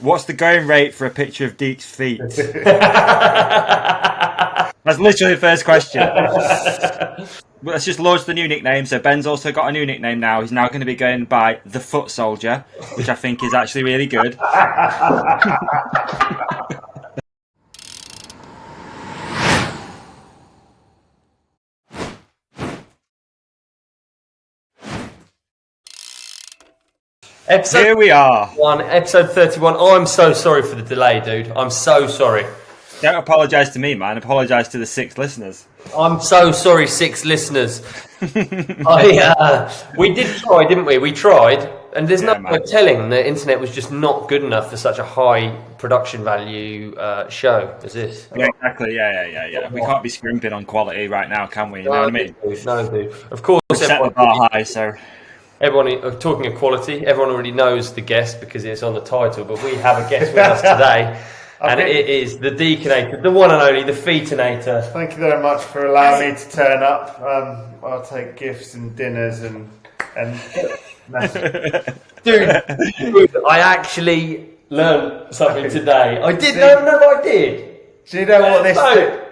what's the going rate for a picture of Deke's feet? That's literally the first question. Let's just launch the new nickname. So Ben's also got a new nickname now. He's now going to be going by the Foot Soldier, which I think is actually really good. Here we are. Episode 31. Oh, I'm so sorry for the delay, dude. I'm so sorry. Don't apologise to me, man. Apologise to the 6 listeners. I'm so sorry, 6 listeners. We did try, didn't we? We tried, and there's no telling the internet was just not good enough for such a high production value show as this. Yeah, exactly. Yeah. We can't be scrimping on quality right now, can we? You know what I mean? No, dude. Of course, we set the bar high, so... Everyone, talking of quality, everyone already knows the guest because it's on the title, but we have a guest with us today, and it is the Deakinator, the one and only, the Feetinator. Thank you very much for allowing me to turn up. I'll take gifts and dinners and dude, I actually learned something today. I did. No, I did. Do you know what this?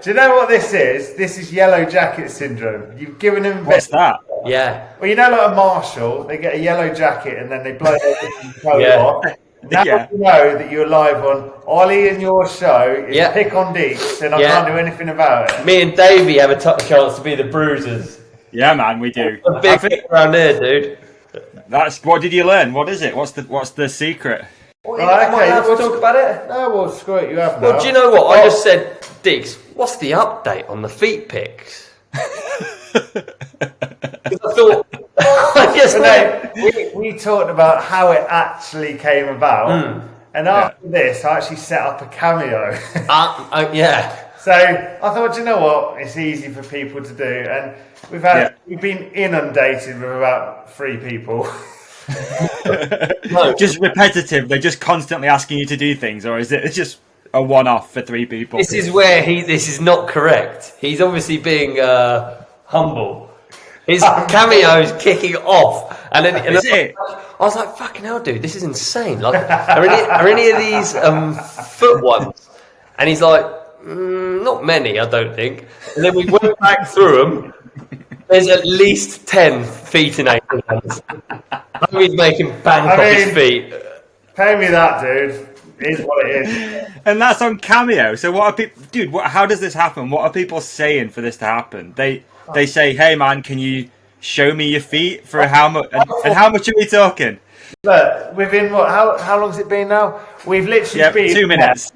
Do you know what this is? This is yellow jacket syndrome. You've given him. What's that? Yeah. Well, you know, like a marshal, they get a yellow jacket and then they blow their coat off. Now you know that you're live on Ollie and your show. Is Pick on Deeks, and I can't do anything about it. Me and Davi have a chance to be the bruisers. Yeah, man, we do. A big thing around there, dude. That's what did you learn? What is it? What's the secret? We'll talk about it. No, well, screw it, you have now. Well, do you know what? I just said, Deeks, what's the update on the feet pics? Because I thought... we talked about how it actually came about, and after this, I actually set up a Cameo. So I thought, do you know what? It's easy for people to do, and we've been inundated with about 3 people. Just repetitive. They're just constantly asking you to do things, or is it just a one-off for 3 people? This is where this is not correct. He's obviously being humble. His Cameo's kicking off, and then I was like, "Fucking hell, dude, this is insane! Like, are any of these foot ones?" And he's like, "Not many, I don't think." And then we went back through them. There's at least 10 Feetinator ones. He's making bank off his feet. Pay me that, dude. It is what it is. And that's on Cameo. So what are people... Dude, how does this happen? What are people saying for this to happen? They say, hey, man, can you show me your feet for how much? And how much are we talking? Look, within how long's it been now? We've literally been... 2 minutes.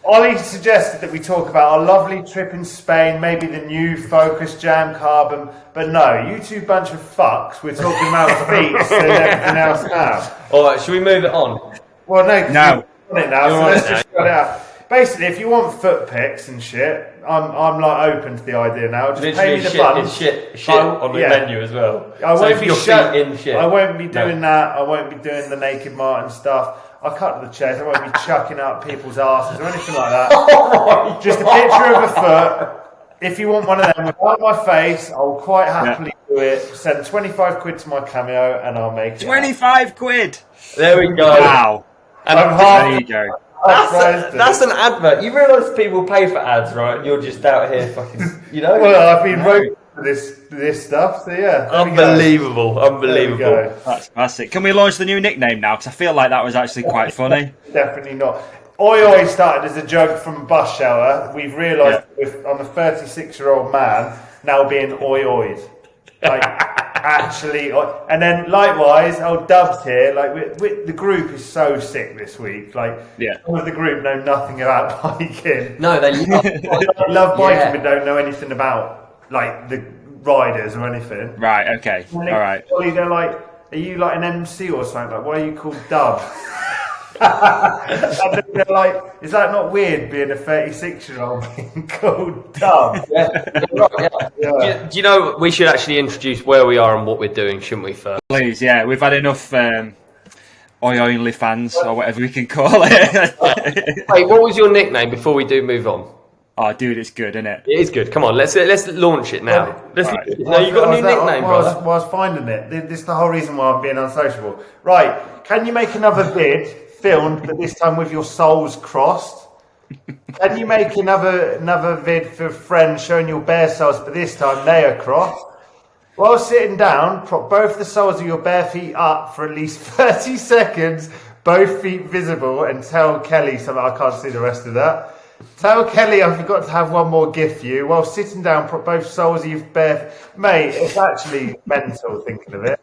Ollie suggested that we talk about our lovely trip in Spain, maybe the new Focus Jam Carbon, but no, you 2 bunch of fucks, we're talking about feet and everything else now. Alright, should we move it on? Well, no. No. On it now, so let's just cut it out. Basically, if you want foot pics and shit, I'm like open to the idea now. Just pay me the buns. Shit on the menu as well. I won't be shit. I won't be doing that. I won't be doing the Naked Martin stuff. I'll cut to the chest. I won't be chucking up people's asses or anything like that. Just a picture of a foot. If you want one of them without my face, I'll quite happily do it. Send 25 quid to my Cameo and I'll make it. 25 quid. There we go. Wow. And there you go. That's an advert. You realise people pay for ads, right? And you're just out here fucking, you know? Well, I've been voting for this stuff, so yeah. Unbelievable. That's classic. Can we launch the new nickname now? Because I feel like that was actually quite funny. Definitely not. Oi Oi started as a joke from a bus shelter. We've realised I'm a 36-year-old man now being Oi Oi'd. Like, actually, and then likewise, old Dubs here. Like, the group is so sick this week. Like, some of the group know nothing about biking. No, they love biking, but don't know anything about like the riders or anything. Right. Okay. All right. They're like, "Are you like an MC or something? Like, why are you called Dub?" And they're like, is that not weird being a 36-year-old being called Dub? Do you know, we should actually introduce where we are and what we're doing, shouldn't we, first? Please, yeah. We've had enough only fans or whatever we can call it. Wait, what was your nickname before we do move on? Oh, dude, it's good, isn't it? It is good. Come on, let's launch it now. Right. No, you got a new nickname, brother. I was finding it. This is the whole reason why I'm being unsociable. Right, can you make another vid filmed, but this time with your souls crossed? Can you make another vid for friends showing your bare souls, but this time they are crossed? While sitting down, prop both the soles of your bare feet up for at least 30 seconds, both feet visible, and tell Kelly something. I can't see the rest of that. Tell Kelly I forgot to have one more gift for you. While sitting down, prop both soles of your bare... Mate, it's actually mental thinking of it.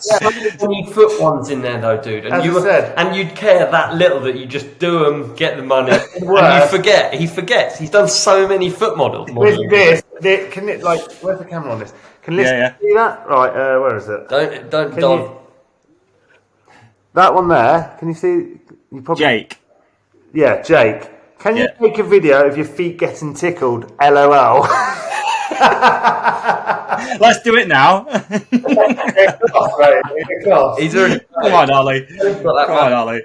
So many foot ones in there though, dude. And you'd care that little that you just do them, get the money, and you forget. He forgets. He's done so many foot models. Where's the camera on this? Can listen see that? Right, where is it? Don't dive. That one there. Can you see? You probably Jake. Yeah, Jake. Can you make a video of your feet getting tickled? LOL. Let's do it now. He's already. Come on, Ollie. Come on, Ollie.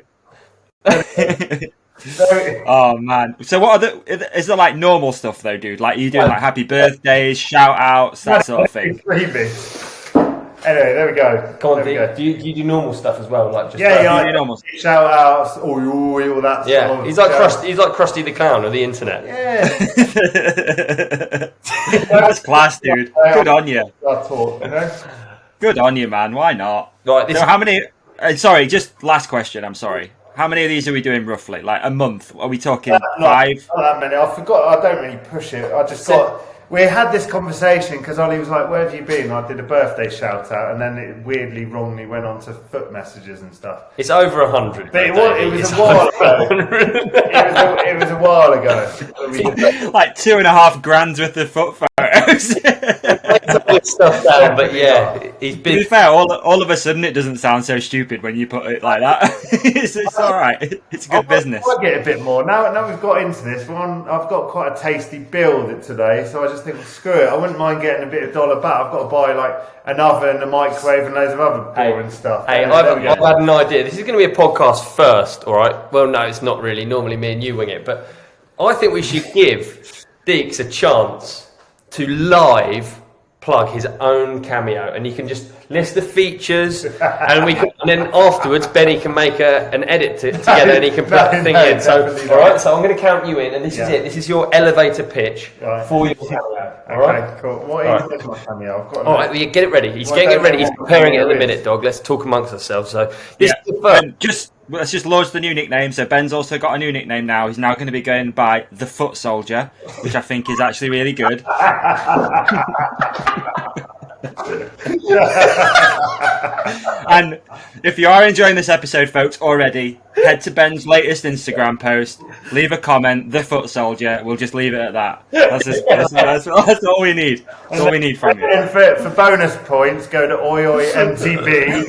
Oh man. So what are is there like normal stuff though, dude? Like you doing like happy birthdays, shout outs, that sort of thing? Anyway, there we go. Come on, do you do normal stuff as well? Like just do normal shout outs, all that stuff. He's like Krusty. He's like Krusty the Clown of the internet. Yeah. That's class, dude. Good on you. Good on you, man. Why not? Right. So how many? Sorry, just last question. I'm sorry. How many of these are we doing roughly? Like a month? Are we talking 5? Not that many. I forgot. I don't really push it. I just got. We had this conversation because Ollie was like, "Where have you been?" I did a birthday shout out, and then it weirdly, wrongly went on to foot messages and stuff. It's over 100. But it was a while ago. It was a while ago. Like 2.5 grand worth of foot photos. Stuff down, but he's been. To be fair, all of a sudden it doesn't sound so stupid when you put it like that. it's all right. It's good business. I'll get a bit more now we've got into this. I've got quite a tasty build today, so I just think, well, screw it. I wouldn't mind getting a bit of dollar back. I've got to buy like an oven, a microwave, and loads of other boring stuff. Hey, I've had an idea. This is going to be a podcast first, all right? Well, no, it's not really. Normally, me and you wing it, but I think we should give Deeks a chance to live plug his own Cameo, and you can just list the features, and then afterwards Benny can make an edit together, and he can put the thing in. So, all right. So I'm going to count you in, and this is it. This is your elevator pitch for your Cameo. All right. Cool. What is my Cameo? I've got. All right. Well, get it ready. He's getting it ready. He's preparing it in a minute, dog. Let's talk amongst ourselves. So this is the first. Let's just launch the new nickname. So Ben's also got a new nickname now. He's now going to be going by the Foot Soldier, which I think is actually really good. And if you are enjoying this episode, folks, already, head to Ben's latest Instagram post, leave a comment, the Foot Soldier. We'll just leave it at that. That's all we need. That's all we need from you. And for bonus points, go to Oi MTB.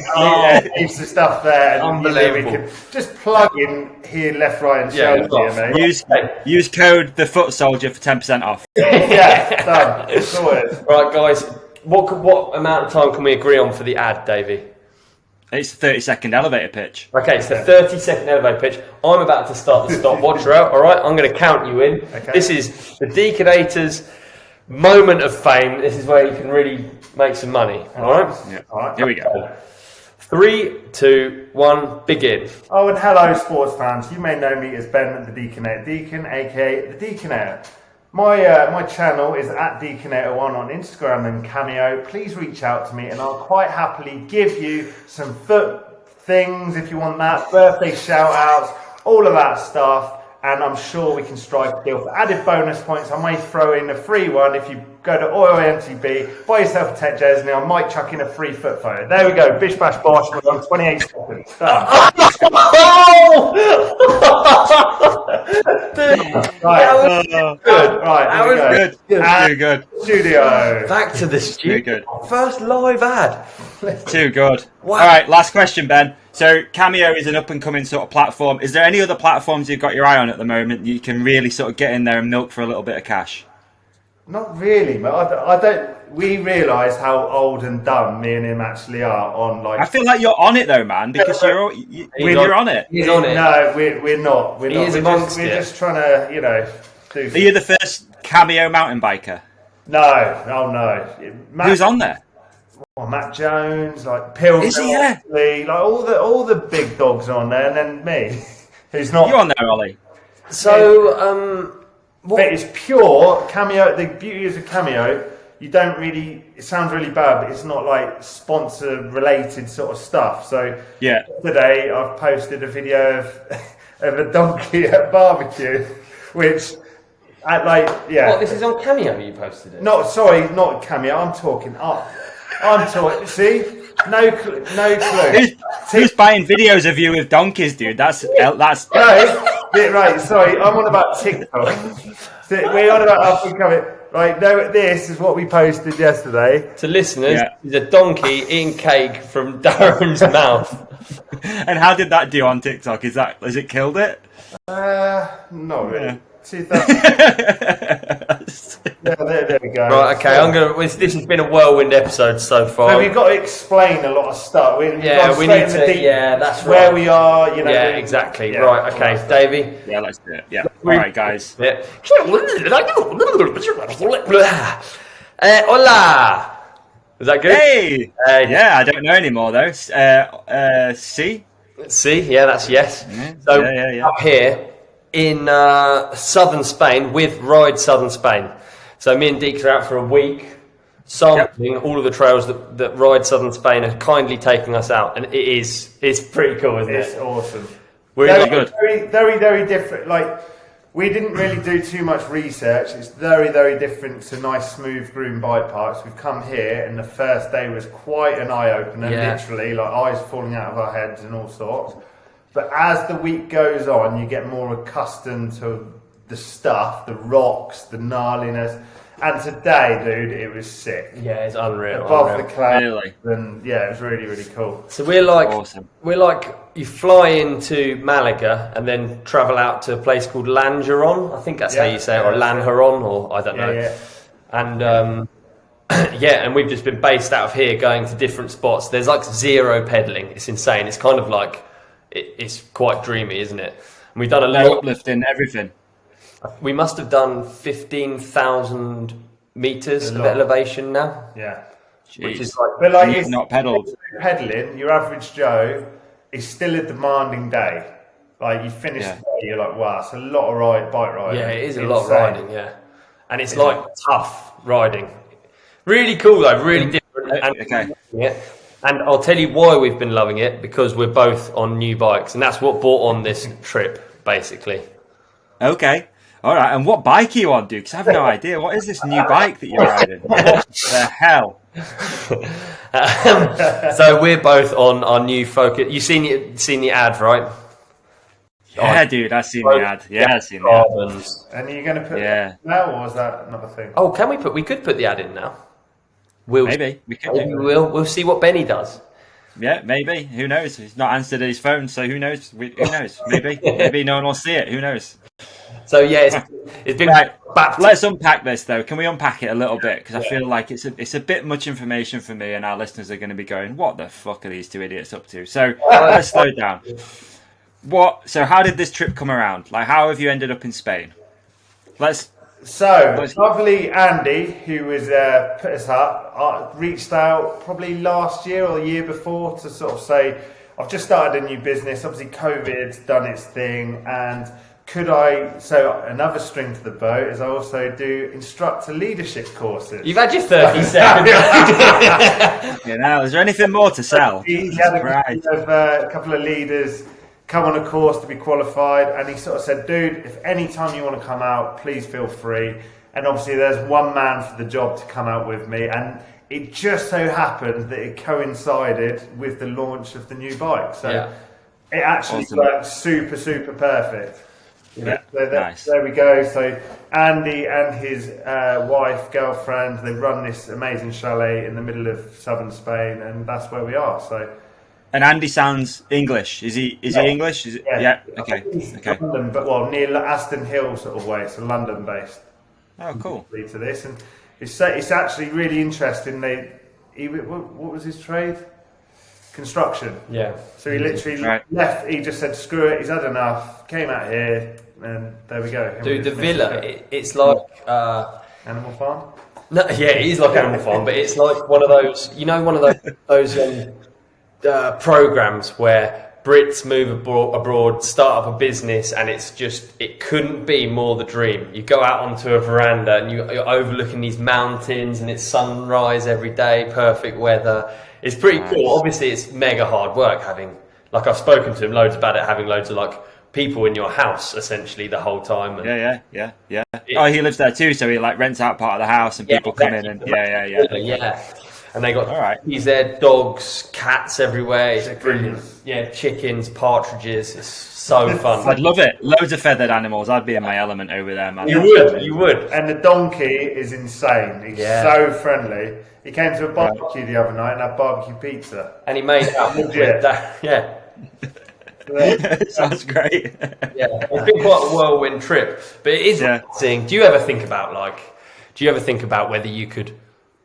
Keeps the stuff there. And unbelievable. We can just plug in here, left, right, and shoulder, mate. Use code the Foot Soldier for 10% off. Done. It's always. Right, guys. What amount of time can we agree on for the ad, Davey? It's a 30-second elevator pitch. Okay, so 30-second elevator pitch. I'm about to start the stopwatch out, all right? I'm going to count you in. Okay. This is the Deaconator's moment of fame. This is where you can really make some money, all right? Yeah. All right, here we go. 3, 2, 1, begin. Oh, and hello, sports fans. You may know me as Ben the Deaconator. Deacon, a.k.a. the Deaconator. My channel is at Deaconator1 on Instagram and Cameo. Please reach out to me and I'll quite happily give you some foot things if you want that, birthday shout outs, all of that stuff. And I'm sure we can strike a deal for added bonus points. I may throw in a free one if you go to OIMTB, buy yourself a Tech Jersey, I might chuck in a free foot photo. There we go, bish bash bosh, we're on 28 seconds. Done. That was good. Too good. Studio. Back to the studio. First live ad. Too good. Wow. All right, last question, Ben. So Cameo is an up-and-coming sort of platform. Is there any other platforms you've got your eye on at the moment you can really sort of get in there and milk for a little bit of cash? Not really, but I don't. We realise how old and dumb me and him actually are on like. I feel like you're on it though, man, because you're on it. He's on it. No, we're not. We're not. We're just trying to, do. Are you the first Cameo mountain biker? No. Who's on there? Matt Jones, like Pilgrim, Is he, yeah? like all the big dogs are on there, and then me, who's not. You on there, Ollie? So, But it's pure Cameo. The beauty is a Cameo. You don't really. It sounds really bad, but it's not like sponsor related sort of stuff. So today I've posted a video of a donkey at barbecue, which What, this is on Cameo. You posted it? Not Cameo. I'm talking up. See, no clue. Who's buying videos of you with donkeys, dude? That's right. Sorry, I'm on about TikTok. We're on about up and coming. Right, no, this is what we posted yesterday. To listeners, there's a donkey eating cake from Darren's mouth. And how did that do on TikTok? Has it killed it? Not really. Yeah. 2000. there we go. Right, okay. This has been a whirlwind episode so far. So we've got to explain a lot of stuff. We need to. Yeah, that's right. Where we are, you know. Yeah, exactly. Yeah, right, okay, Davey. Yeah, let's do it. Yeah. All right, guys. Yeah. Hola. Is that good? Hey. Yeah, I don't know anymore though. C. Yeah, that's yes. So up here in southern Spain with Ride Southern Spain. So me and Deek are out for a week sampling all of the trails that Ride Southern Spain are kindly taking us out, and it's pretty cool, isn't it? It's awesome. Really good. Very, very, very different. Like, we didn't really do too much research. It's very, very different to nice, smooth, groomed bike parks. We've come here, and the first day was quite an eye-opener, literally, like eyes falling out of our heads and all sorts. But as the week goes on, you get more accustomed to the stuff, the rocks, the gnarliness. And today, dude, it was sick. Yeah, it's unreal. Above the clouds. Really? And yeah, it was really, really cool. So we're like, awesome. You fly into Malaga and then travel out to a place called Langeron. I think that's how you say it, or Langeron, or I don't know. Yeah. And and we've just been based out of here, going to different spots. There's like zero pedaling. It's insane. It's kind of like it's quite dreamy, isn't it? And we've done a lot uplifting everything. We must have done 15,000 meters of elevation now. Yeah. Jeez. Which is like, but like, you've not pedalled. Pedaling, your average Joe is still a demanding day. Like, you finish the day, you're like, wow, it's a lot of bike riding. Yeah, it is a lot of riding, and it's like tough riding. Really cool though, really different. And I'll tell you why we've been loving it, because we're both on new bikes, and that's what brought on this trip, basically. Okay. All right, and what bike are you on, dude? Because I have no idea. What is this new bike that you're riding? What the hell? So we're both on our new Focus. You've seen the ad, right? Yeah, dude, I've seen the ad. Yeah, I've seen the ad. And are you going to put it now, or is that another thing? Oh, we could put the ad in now. Maybe. We could. We'll see what Benny does. Yeah, maybe. Who knows? He's not answered his phone, so who knows? Who knows? Maybe no one will see it. Who knows? So yeah, it's been right. Let's unpack this though. Can we unpack it a little bit? Because I feel like it's a bit much information for me, and our listeners are going to be going, "What the fuck are these two idiots up to?" So let's slow down. So how did this trip come around? Like, how have you ended up in Spain? Lovely Andy, who was put us up, reached out probably last year or the year before to sort of say, I've just started a new business. Obviously, COVID's done its thing, and so another string to the bow is I also do instructor leadership courses. You've had your 30 seconds. Is there anything more to sell? He had a couple of leaders come on a course to be qualified, and he sort of said, dude, if any time you want to come out, please feel free. And obviously there's one man for the job to come out with me, and it just so happened that it coincided with the launch of the new bike, so it actually worked super perfect. Yeah, so there we go. So Andy and his girlfriend, they run this amazing chalet in the middle of southern Spain, and that's where we are. So. And Andy sounds English. Is he English? Okay. London, near Aston Hill sort of way. So London based. Oh, cool. To this, and it's actually really interesting. What was his trade? Construction. Yeah. So he literally left. He just said, "Screw it. He's had enough." Came out here, and there we go. Dude, the villa. It's like Animal Farm. No, yeah, it is like Animal Farm, but it's like one of those, one of those programs where Brits move abroad, start up a business, and it couldn't be more the dream. You go out onto a veranda and you're overlooking these mountains, and it's sunrise every day, perfect weather. It's pretty cool. Obviously, it's mega hard work like I've spoken to him loads about it, having loads of like people in your house essentially the whole time. And Yeah. Oh, he lives there too, so he like rents out part of the house, and people come in and yeah. And they got he's there, dogs, cats everywhere. It's brilliant. Yeah, chickens, partridges. It's so fun. I'd love it. Loads of feathered animals. I'd be in my element over there, man. You would. And the donkey is insane. He's so friendly. He came to a barbecue the other night and had barbecue pizza. And he made out with that. Yeah. Sounds great. Yeah, it's been quite a whirlwind trip, but it is interesting. Do you ever think about whether you could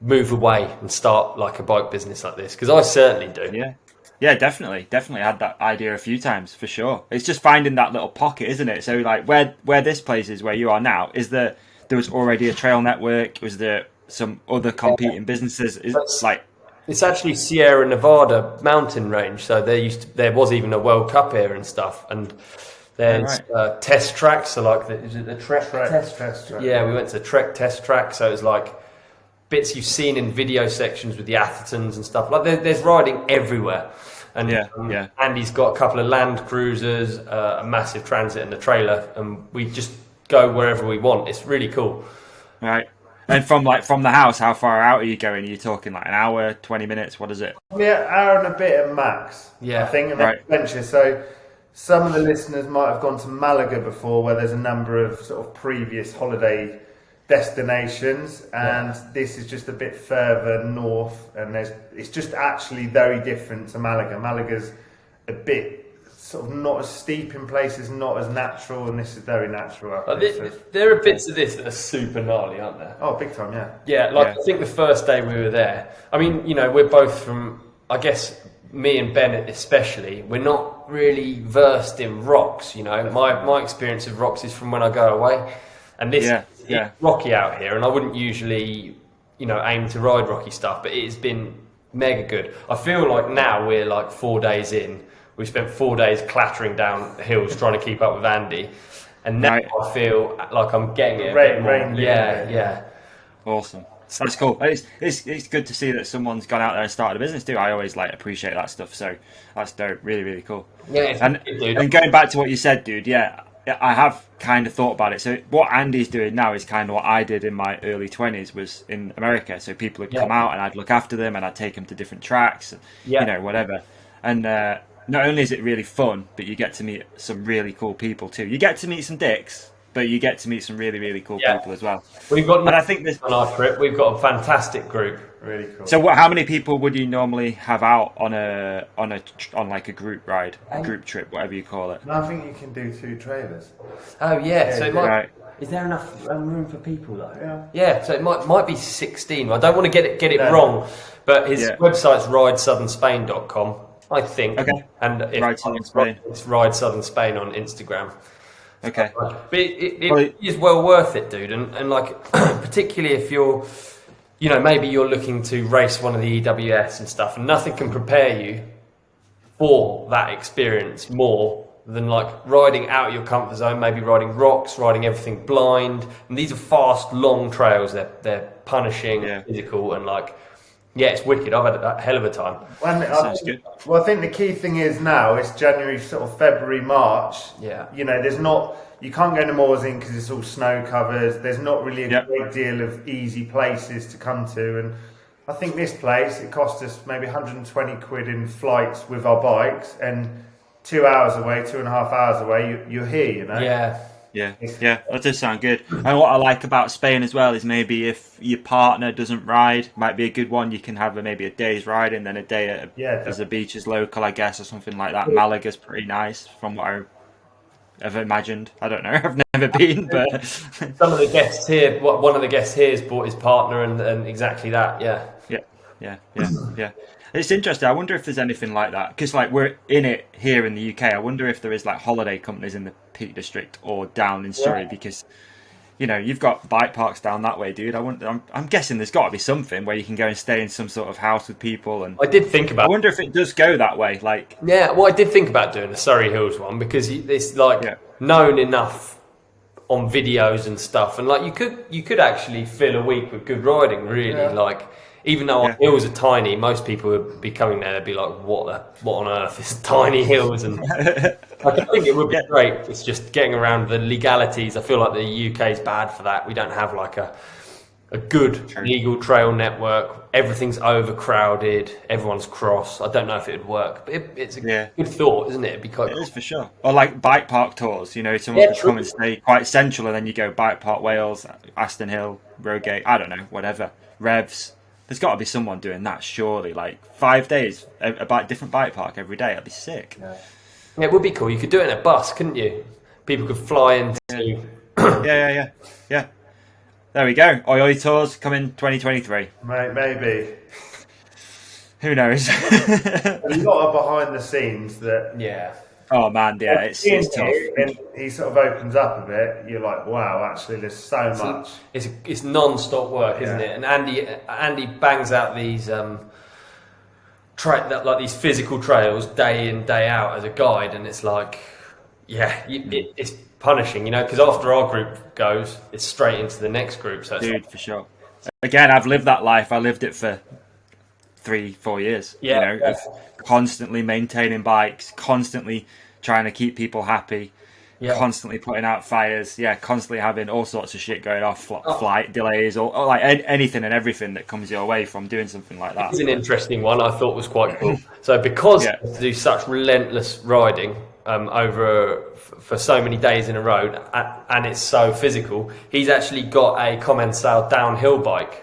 move away and start like a bike business like this? Because I certainly do. Yeah, definitely had that idea a few times for sure. It's just finding that little pocket, isn't it? So like where this place is, where you are now, is there was already a trail network? Was there some other competing businesses? It's actually Sierra Nevada mountain range, so there was even a World Cup here and stuff, and there's test tracks. So like the Trek test track? Yeah, we went to the Trek test track, so it was like bits you've seen in video sections with the Athertons and stuff. Like there's riding everywhere, and Andy's got a couple of Land Cruisers, a massive Transit, and a trailer, and we just go wherever we want. It's really cool. Right. And from the house, how far out are you going? Are you talking like an hour, 20 minutes? What is it? Yeah, hour and a bit at max. Yeah, I think, and adventure. So some of the listeners might have gone to Malaga before, where there's a number of sort of previous holiday destinations, and this is just a bit further north, and it's just actually very different to Malaga. Malaga's a bit sort of not as steep in places, not as natural, and this is very natural. There are bits of this that are super gnarly, aren't there? Oh, big time, yeah. Yeah, I think the first day we were there, I mean, we're both from, I guess, me and Ben especially, we're not really versed in rocks, My experience of rocks is from when I go away, and this is rocky out here, and I wouldn't usually, aim to ride rocky stuff, but it has been mega good. I feel like now we're like 4 days in. We spent 4 days clattering down hills trying to keep up with Andy, and now I feel like I'm getting it. Rain. Yeah. Awesome. That's cool. It's good to see that someone's gone out there and started a business too. I always appreciate that stuff. So that's dope. Really, really cool. Yeah. And going back to what you said, dude. Yeah, I have kind of thought about it. So what Andy's doing now is kind of what I did in my early 20s was in America. So people would come out and I'd look after them and I'd take them to different tracks, whatever. And not only is it really fun, but you get to meet some really cool people too. You get to meet some dicks, but you get to meet some really, really cool people as well. We've got, and I think this on our trip, we've got a fantastic group. Really cool. So, how many people would you normally have out on like a group ride, a group trip, whatever you call it? No, I think you can do 2 trailers. Oh yeah, so it might. Is there enough room for people though? Yeah, so it might be 16. I don't want to get it wrong, but his website's ridesouthern.spain.com. I think. Okay. And Ride Southern Spain. It's Ride Southern Spain on Instagram. Okay. But it is well worth it, dude. And like, particularly if you're, maybe you're looking to race one of the EWS and stuff, and nothing can prepare you for that experience more than like riding out of your comfort zone, maybe riding rocks, riding everything blind. And these are fast, long trails. They're punishing, physical, and like, it's wicked. I've had a hell of a time. Sounds good. Well, I think the key thing is now it's January, sort of February, March. Yeah. You can't go to Morzine because it's all snow covered. There's not really a great deal of easy places to come to. And I think this place, it cost us maybe 120 quid in flights with our bikes, and 2 hours away, 2.5 hours away, you're here, Yeah, that does sound good. And what I like about Spain as well is maybe if your partner doesn't ride, might be a good one. You can have maybe a day's ride and then a day at as a beach is local, I guess, or something like that. Malaga's pretty nice from what I have imagined. I don't know, I've never been, but some of the guests here, one of the guests here has brought his partner, and exactly that. Yeah. It's interesting. I wonder if there's anything like that, because like we're in it here in the UK. I wonder if there is like holiday companies in the Peak District or down in Surrey, because you know, you've got bike parks down that way, dude. I'm guessing there's got to be something where you can go and stay in some sort of house with people. And I did think about. I wonder if it does go that way. Like, yeah, well, I did think about doing the Surrey Hills one because it's like known enough on videos and stuff, and like you could actually fill a week with good riding, really. Like, even though our hills are tiny, most people would be coming there. They'd be like, "What on earth is tiny hills?" And I think it would be great. It's just getting around the legalities. I feel like the UK is bad for that. We don't have like a good legal trail network. Everything's overcrowded. Everyone's cross. I don't know if it would work, but it's a good thought, isn't it? It'd be quite it is for sure. Or like bike park tours. You know, someone could come and stay quite central, and then you go Bike Park Wales, Aston Hill, Rogate. I don't know, whatever. Revs. There's got to be someone doing that, surely. Like 5 days, a different bike park every day. That'd be sick. Yeah, it would be cool. You could do it in a bus, couldn't you? People could fly into. Yeah. There we go. Oi tours coming 2023. Maybe. Who knows? A lot of behind the scenes that. Yeah. Oh man, yeah, it's tough. And he sort of opens up a bit. You're like, wow, actually, there's so much. It's non-stop work, isn't it? And Andy bangs out these these physical trails day in, day out as a guide, and it's like, it's punishing, you know, because after our group goes, it's straight into the next group. So dude, for sure. Again, I've lived that life. I lived it for 3-4 years. Of constantly maintaining bikes, constantly trying to keep people happy, constantly putting out fires, constantly having all sorts of shit going off, flight delays, or like anything and everything that comes your way from doing something like that. It's an interesting one. I thought was quite cool. So because to do such relentless riding for so many days in a row, and it's so physical, he's actually got a Commensal downhill bike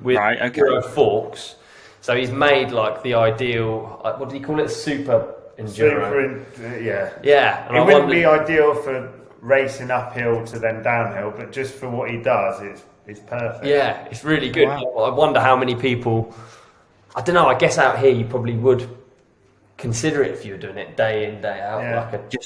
with 0 forks. So he's made like the ideal, what do you call it? Super enduro. Yeah. It wouldn't be ideal for racing uphill to then downhill, but just for what he does, it's perfect. Yeah, it's really good. Wow. I wonder how many people, I don't know, I guess out here you probably would consider it if you were doing it day in, day out.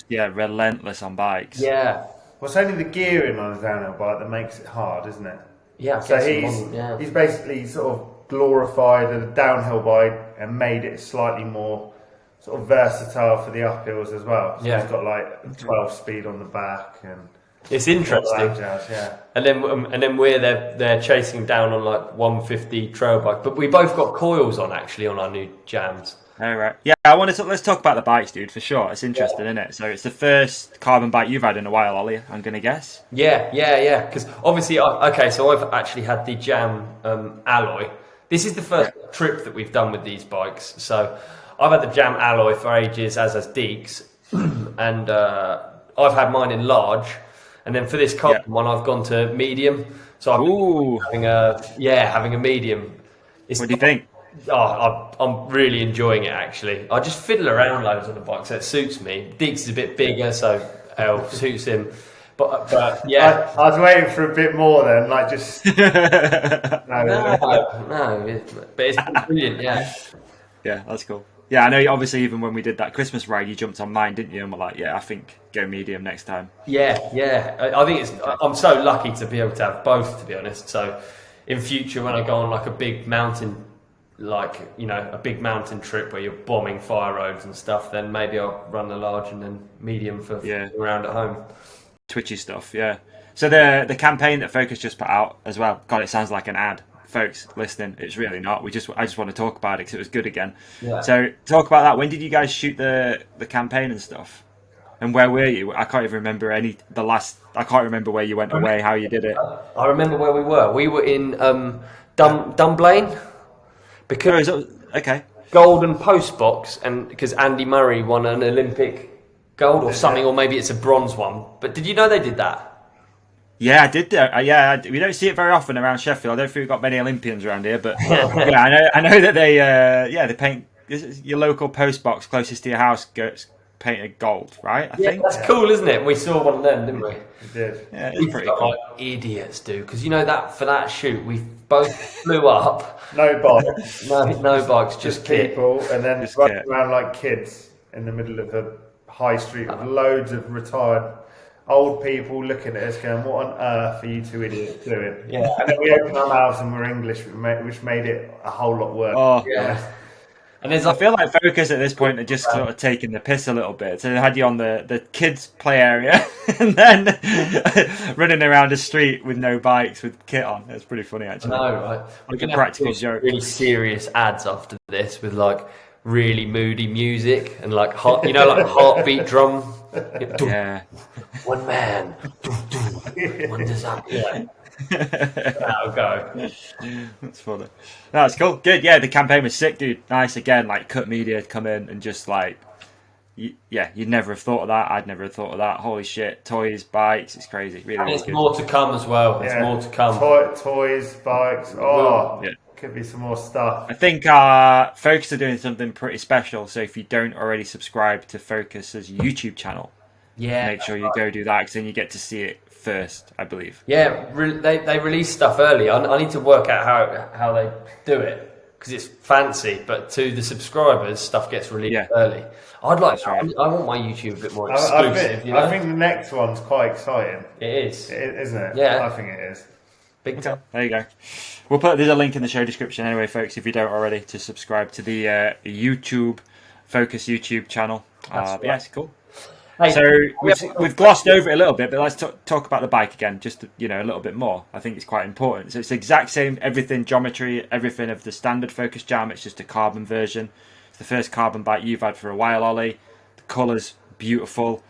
Yeah. Relentless on bikes. Yeah. Well, it's only the gearing on a downhill bike that makes it hard, isn't it? Yeah. So he's basically sort of glorified a downhill bike and made it slightly more sort of versatile for the uphills as well. So he's got like 12 speed on the back, and it's interesting. And then we're there chasing down on like 150 trail bike, but we both got coils on actually on our new jams. All right. Yeah, let's talk about the bikes, dude, for sure. It's interesting, isn't it? So it's the first carbon bike you've had in a while, Ollie, I'm going to guess. Yeah. Because obviously, so I've actually had the Jam alloy. This is the first trip that we've done with these bikes. So I've had the Jam alloy for ages, as has Deeks, and I've had mine in large. And then for this carbon one, I've gone to medium. So I'm having a medium. What do you think? I'm really enjoying it, actually. I just fiddle around loads on the bike, so it suits me. Deeks is a bit bigger, so it suits him. But yeah, I was waiting for a bit more then, like just no, but it's brilliant. Yeah, that's cool. Yeah, I know. Obviously, even when we did that Christmas ride, you jumped on mine, didn't you? And we're like, I think go medium next time. Yeah. I think I'm so lucky to be able to have both, to be honest. So in future, when I go on like a big mountain, a big mountain trip where you're bombing fire roads and stuff, then maybe I'll run the large and then medium for around at home. Twitchy stuff, yeah. So the campaign that Focus just put out as well. God, it sounds like an ad. Folks listening, it's really not. I just want to talk about it because it was good again. Yeah. So talk about that. When did you guys shoot the campaign and stuff? And where were you? I can't even remember I can't remember where you went away, how you did it. I remember where we were. We were in Dunblane. Because golden post box, and because Andy Murray won an Olympic gold or something, or maybe it's a bronze one. But did you know they did that? Yeah, I did. We don't see it very often around Sheffield. I don't think we've got many Olympians around here, but I know that they paint your local post box closest to your house gets painted gold, right? I think that's cool, isn't it? We saw one of them, didn't we? We did. Yeah, it's pretty cool. Like idiots do, because that for that shoot we both flew up. No bikes. no bikes, just people, and then running around like kids in the middle of a high street with loads of retired old people looking at us going, what on earth are you two idiots doing? Yeah. And then we opened our mouths and we're English, which made it a whole lot worse. Oh, Yeah. And there's I feel like Focus at this point are just sort of taking the piss a little bit. So they had you on the kids' play area and then running around the street with no bikes with kit on. It's pretty funny, actually. I know, right? We're Like a gonna practical have to do joke. really serious ads after this with like really moody music and like heart, like heartbeat drum. Yeah. One man, one design. Yeah. That'll go. That's funny. No, it's cool. Good. Yeah, the campaign was sick, dude. Nice again. Like Cut Media had come in and just like, you'd never have thought of that. I'd never have thought of that. Holy shit! Toys, bikes. It's crazy. Really, And really there's good. more to come as well. There's more to come. Toys, bikes. Oh, Yeah. could be some more stuff. I think Focus are doing something pretty special. So if you don't already subscribe to Focus's YouTube channel, Yeah. make sure you go do that because then you get to see it first, I believe. Yeah, they release stuff early. I need to work out how they do it because it's fancy. But to the subscribers, stuff gets released early. I'd like. That's right. I want my YouTube a bit more I exclusive. think, I think the next one's quite exciting, it is. isn't it? Yeah. I think it is. Big time. There you go. There's a link in the show description anyway, folks, if you don't already, to subscribe to the YouTube Focus YouTube channel. That's Yeah, it's cool. Hey, So we've glossed over it a little bit, but let's talk about the bike again, just a little bit more. I think it's quite important. So it's the exact same, everything geometry, everything of the standard Focus Jam. It's just a carbon version. It's the first carbon bike you've had for a while, Ollie. The colour's beautiful.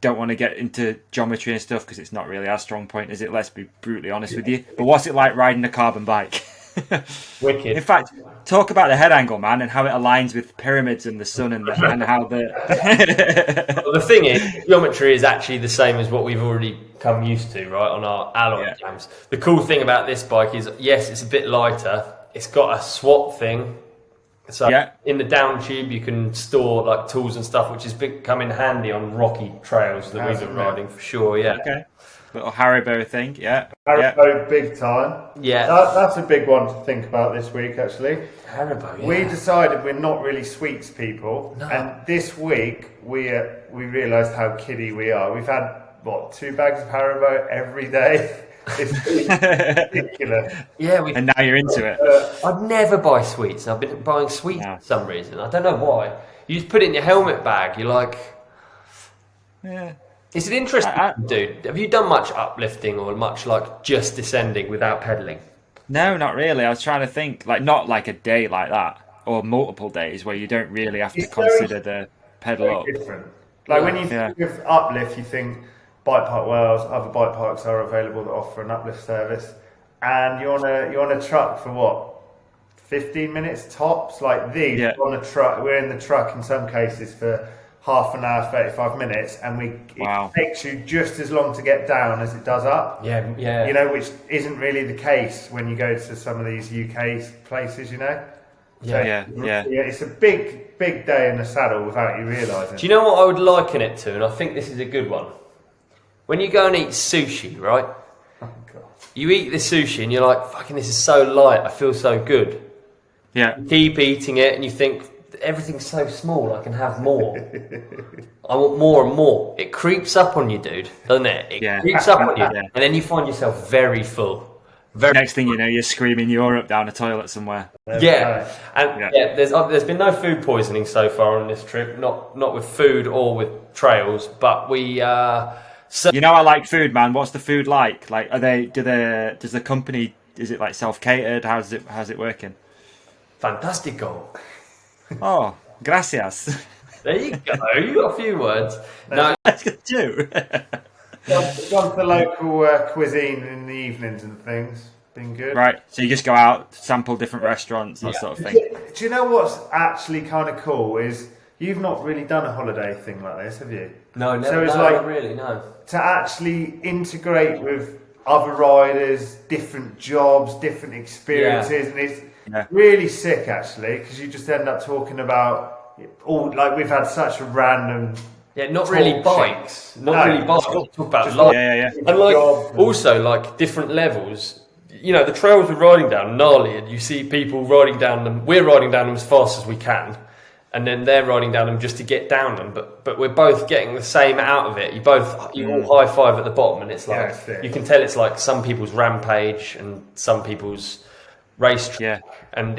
Don't want to get into geometry and stuff because it's not really our strong point, is it? Let's be brutally honest with you. But what's it like riding a carbon bike? Wicked. In fact, talk about the head angle, man, and how it aligns with pyramids and the sun and how the. Well, the thing is, geometry is actually the same as what we've already come used to, right, on our alloy jams. The cool thing about this bike is, yes, it's a bit lighter. It's got a swap thing. So in the down tube, you can store like tools and stuff, which has come in handy on rocky trails that we've been riding for sure. Yeah. Okay. Little Haribo thing, Haribo, big time. Yeah. That's a big one to think about this week, actually. Haribo. Yeah. We decided we're not really sweets people, No. and this week we realised how kiddie we are. We've had 2 bags of Haribo every day. It's ridiculous. Yeah. and now you're into it. I'd never buy sweets. I've been buying sweets for some reason. I don't know why. You just put it in your helmet bag. You're like, Yeah. it's an interesting dude. Have you done much uplifting or much like just descending without pedaling? No, not really. I was trying to think, like not like a day like that, or multiple days where you don't really have to It's consider the pedal up. Different. Like when you think of uplift, you think Bike Park Wales, other bike parks are available that offer an uplift service, and you're on a truck for what, 15 minutes tops? Like these, on a truck. We're in the truck in some cases for half an hour, 35 minutes, and it takes you just as long to get down as it does up. Yeah, yeah. Which isn't really the case when you go to some of these UK places. Yeah. It's a big day in the saddle without you realising. Do you know what I would liken it to? And I think this is a good one. When you go and eat sushi, right? Oh, God. You eat the sushi and you're like, fucking, this is so light. I feel so good. Yeah. You keep eating it and you think, everything's so small, I can have more. I want more and more. It creeps up on you, dude, doesn't it? It creeps up on you. And then you find yourself very full. Next thing you know, you're screaming Europe down a toilet somewhere. There's been no food poisoning so far on this trip, not with food or with trails, but we I like food, man. What's the food like? Like, does the company, is it like self-catered? How's it working? Fantastico. Oh, gracias. There you go. You got a few words. No, That's good too. Gone to the local cuisine in the evenings and things. Been good. Right, so you just go out, sample different restaurants, that sort of thing. Do you know what's actually kind of cool is you've not really done a holiday thing like this, have you? No, never. So it's not really, no. To actually integrate with other riders, different jobs, different experiences, and it's really sick actually because you just end up talking about we've had such a random. Yeah, not really bikes. Not really bikes. Talk about life. And also like different levels. The trails we're riding down, gnarly, and you see people riding down them. We're riding down them as fast as we can. and then they're riding down them just to get down them. But we're both getting the same out of it. You all high five at the bottom, and it's like you can tell it's like some people's rampage and some people's racetrack. Yeah. And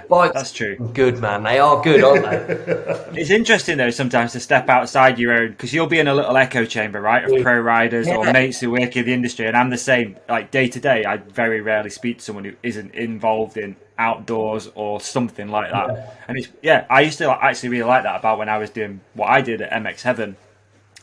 Bikes, that's true. Good, man. They are good, aren't they? It's interesting though sometimes to step outside your own, because you'll be in a little echo chamber, right, of pro riders or mates who work in the industry, and I'm the same. Like day to day, I very rarely speak to someone who isn't involved in outdoors or something like that. And I used to actually really like that about when I was doing what I did at MX Heaven.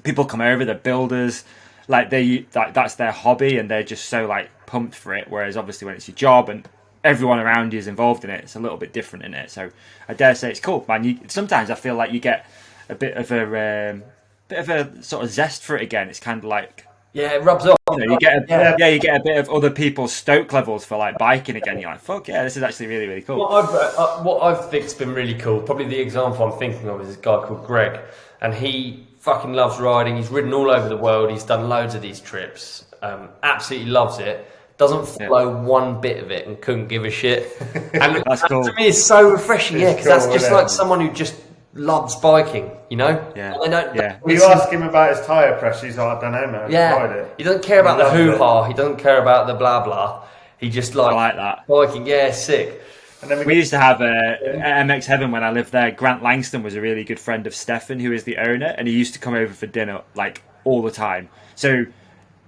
People come over, they're builders, that's their hobby, and they're just so like pumped for it. Whereas obviously when it's your job and everyone around you is involved in it, it's a little bit different in it. So I dare say it's cool, man. Sometimes I feel like you get a bit of a sort of zest for it again. It's kind of like it rubs off. You get you get a bit of other people's stoke levels for like biking again. You're like, fuck yeah, this is actually really, really cool. What I think's been really cool, probably the example I'm thinking of is this guy called Greg, and he fucking loves riding. He's ridden all over the world. He's done loads of these trips. Absolutely loves it. Doesn't follow one bit of it and couldn't give a shit. And that's cool. To me, it's so refreshing, because that's just like someone who just loves biking, you know? Yeah. You ask him about his tyre pressure, he's like, I don't know, man. Yeah. He doesn't care about the hoo-ha. He doesn't care about the blah blah. He just I like that. biking. Yeah, sick. And then we used to have at MX Heaven when I lived there. Grant Langston was a really good friend of Stefan, who is the owner, and he used to come over for dinner like all the time. So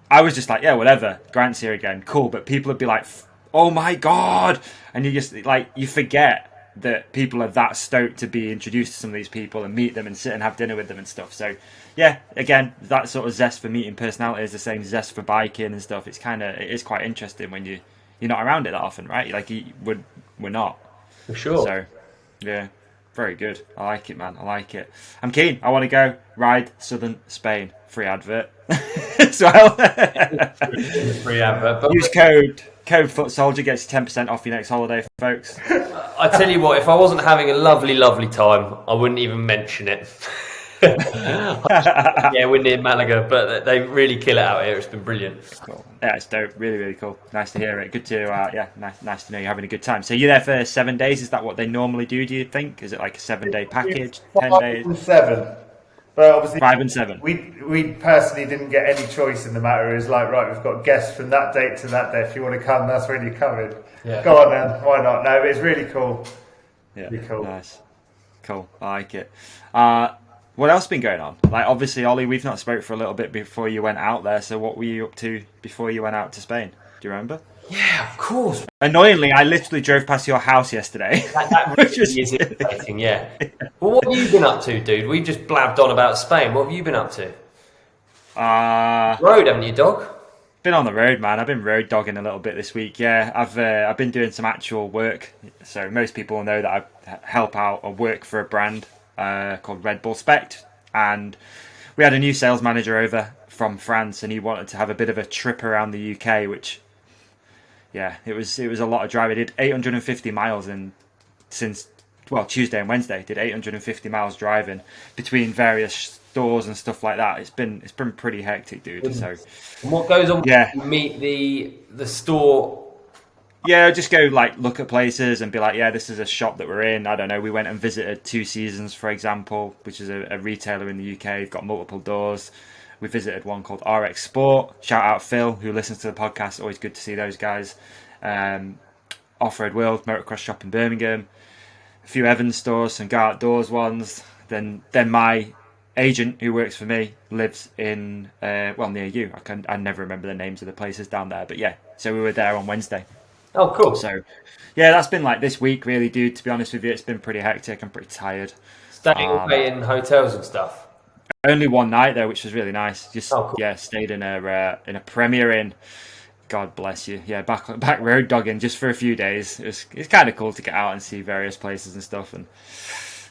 I was just like, yeah, whatever. Grant's here again, cool. But people would be like, oh my god, and you just like you forget that people are that stoked to be introduced to some of these people and meet them and sit and have dinner with them and stuff. So yeah, again, that sort of zest for meeting personality is the same zest for biking and stuff. It is quite interesting when you're not around it that often, right? Like we're not. For sure. So yeah, very good. I like it, man. I like it. I'm keen. I want to go ride southern Spain. Free advert as well. Free advert. But use code Foot Soldier, gets you 10% off your next holiday, folks. I tell you what, if I wasn't having a lovely, lovely time, I wouldn't even mention it. We're near Malaga, but they really kill it out here. It's been brilliant. Cool. Yeah, it's dope. Really, really cool. Nice to hear it. Good to nice to know you're having a good time. So you're there for 7 days. Is that what they normally do you think? Is it like a 7-day package? 10 days? 7. But obviously 5 and 7. We personally didn't get any choice in the matter. It was like, right, we've got guests from that date to that day. If you want to come, that's when you're coming. Yeah. Go on then, why not? No, but it's really cool. Yeah, really cool. Nice. Cool. I like it. What else been going on? Like obviously, Ollie, we've not spoke for a little bit before you went out there. So what were you up to before you went out to Spain? Do you remember? Yeah, of course. Annoyingly, I literally drove past your house yesterday. That really is irritating, yeah. Well, what have you been up to, dude? We just blabbed on about Spain. What have you been up to? Road, haven't you, dog? Been on the road, man. I've been road dogging a little bit this week. Yeah, I've been doing some actual work. So most people know that I help out or work for a brand called Red Bull Spect, and we had a new sales manager over from France, and he wanted to have a bit of a trip around the UK, which. Yeah, it was a lot of driving. I did 850 miles since Tuesday and Wednesday. Did 850 miles driving between various stores and stuff like that. It's been pretty hectic, dude. So, and what goes on? Yeah, when you meet the store. Yeah, just go like look at places and be like, yeah, this is a shop that we're in. I don't know. We went and visited Two Seasons, for example, which is a retailer in the UK. They've got multiple doors. We visited one called RX Sport. Shout out Phil, who listens to the podcast. Always good to see those guys. Off-Road World, Motocross Shop in Birmingham. A few Evans stores, some Go Outdoors ones. Then my agent, who works for me, lives in, near you. I never remember the names of the places down there. But yeah, so we were there on Wednesday. Oh, cool. So, yeah, that's been like this week, really, dude. To be honest with you, it's been pretty hectic. I'm pretty tired. Staying away in hotels and stuff. Only one night though, which was really nice. Just cool. Yeah, stayed in a Premier Inn. God bless you. Yeah, back road dogging just for a few days. It's kind of cool to get out and see various places and stuff. And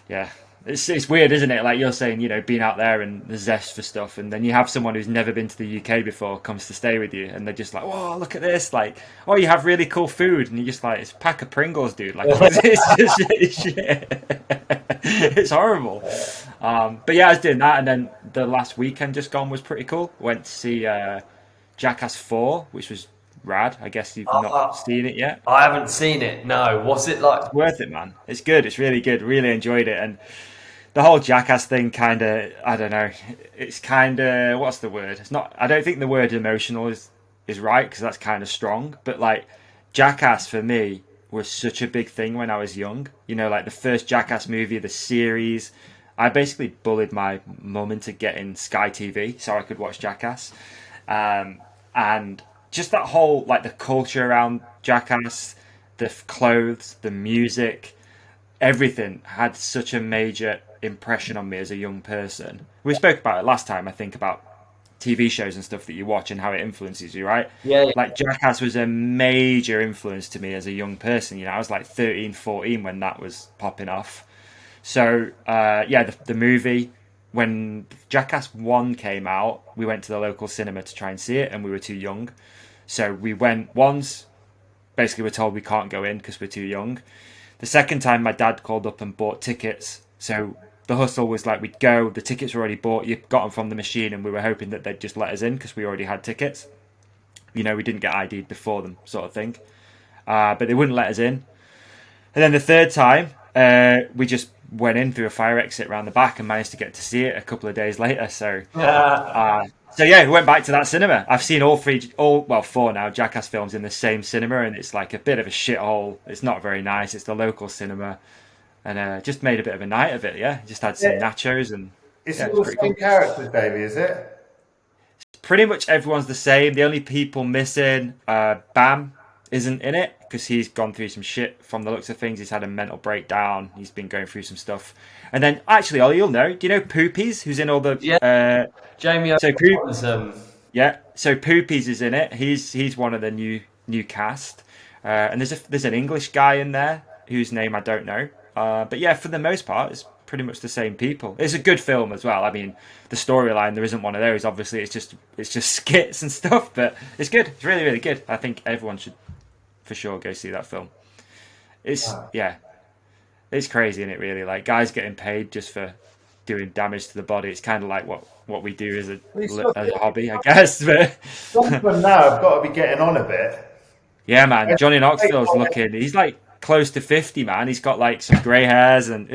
yeah, it's weird, isn't it? Like you're saying, being out there and the zest for stuff, and then you have someone who's never been to the UK before comes to stay with you, and they're just like, "Whoa, look at this!" Like, "Oh, you have really cool food," and you're just like, "It's a pack of Pringles, dude." Like, it's shit. It's horrible. But yeah, I was doing that, and then the last weekend just gone was pretty cool. Went to see Jackass 4, which was rad. I guess you've not seen it yet. I haven't seen it. No, what's it like? It's worth it, man. It's good. It's really good. Really enjoyed it, and the whole Jackass thing kind of, I don't know. It's kind of, what's the word? It's not. I don't think the word emotional is right, because that's kind of strong. But like, Jackass for me was such a big thing when I was young. You know, like the first Jackass movie, the series. I basically bullied my mum into getting Sky TV so I could watch Jackass. And just that whole, like, the culture around Jackass, the clothes, the music, everything had such a major impression on me as a young person. We spoke about it last time, I think, about TV shows and stuff that you watch and how it influences you, right? Yeah. Like, Jackass was a major influence to me as a young person. You know, I was like 13, 14 when that was popping off. So, the movie, when Jackass 1 came out, we went to the local cinema to try and see it, and we were too young. So we went once, basically we're told we can't go in because we're too young. The second time, my dad called up and bought tickets. So the hustle was like, we'd go, the tickets were already bought, you got them from the machine, and we were hoping that they'd just let us in because we already had tickets. You know, we didn't get ID'd before them, sort of thing. But they wouldn't let us in. And then the third time, we just went in through a fire exit around the back and managed to get to see it a couple of days later. So, we went back to that cinema. I've seen four now, Jackass films in the same cinema, and it's like a bit of a shithole. It's not very nice. It's the local cinema, and just made a bit of a night of it. Yeah, just had some nachos and. It's all the same characters, Davey, is it? Pretty much everyone's the same. The only people missing, Bam isn't in it because he's gone through some shit from the looks of things. He's had a mental breakdown. He's been going through some stuff. And then, actually, Ollie, you'll know. Do you know Poopies, who's in all the... Jamie so was... Yeah, so Poopies is in it. He's one of the new cast. And there's an English guy in there whose name I don't know. But yeah, for the most part, it's pretty much the same people. It's a good film as well. I mean, the storyline, there isn't one of those. Obviously, it's just skits and stuff, but it's good. It's really, really good. I think everyone should for sure go see that film. It's crazy, isn't it, really? Like, guys getting paid just for doing damage to the body. It's kind of like what we do as a hobby, I guess. But some of them now have got to be getting on a bit. Yeah, man. Johnny Knoxville's looking. He's like close to 50, man. He's got like some grey hairs and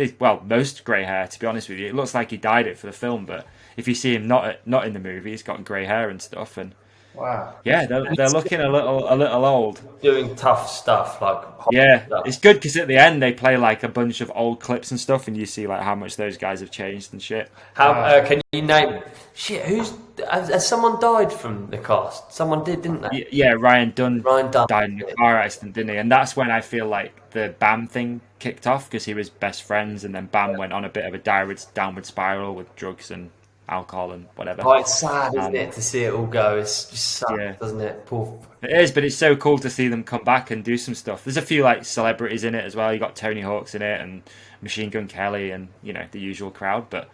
most grey hair. To be honest with you, it looks like he dyed it for the film. But if you see him not in the movie, he's got grey hair and stuff. And wow, yeah, they're looking a little old. Doing tough stuff like stuff. It's good because at the end they play like a bunch of old clips and stuff, and you see like how much those guys have changed and shit. How can you name? Shit, has someone died from the cast? Someone did, didn't they? Yeah, Ryan Dunn died in a car accident, didn't he? And that's when I feel like the Bam thing kicked off because he was best friends, and then Bam went on a bit of a downward spiral with drugs and alcohol and whatever. Oh, it's sad, isn't it, to see it all go? It's just sad, doesn't it? Poor. It is, but it's so cool to see them come back and do some stuff. There's a few like celebrities in it as well. You got Tony Hawk's in it and Machine Gun Kelly and the usual crowd. But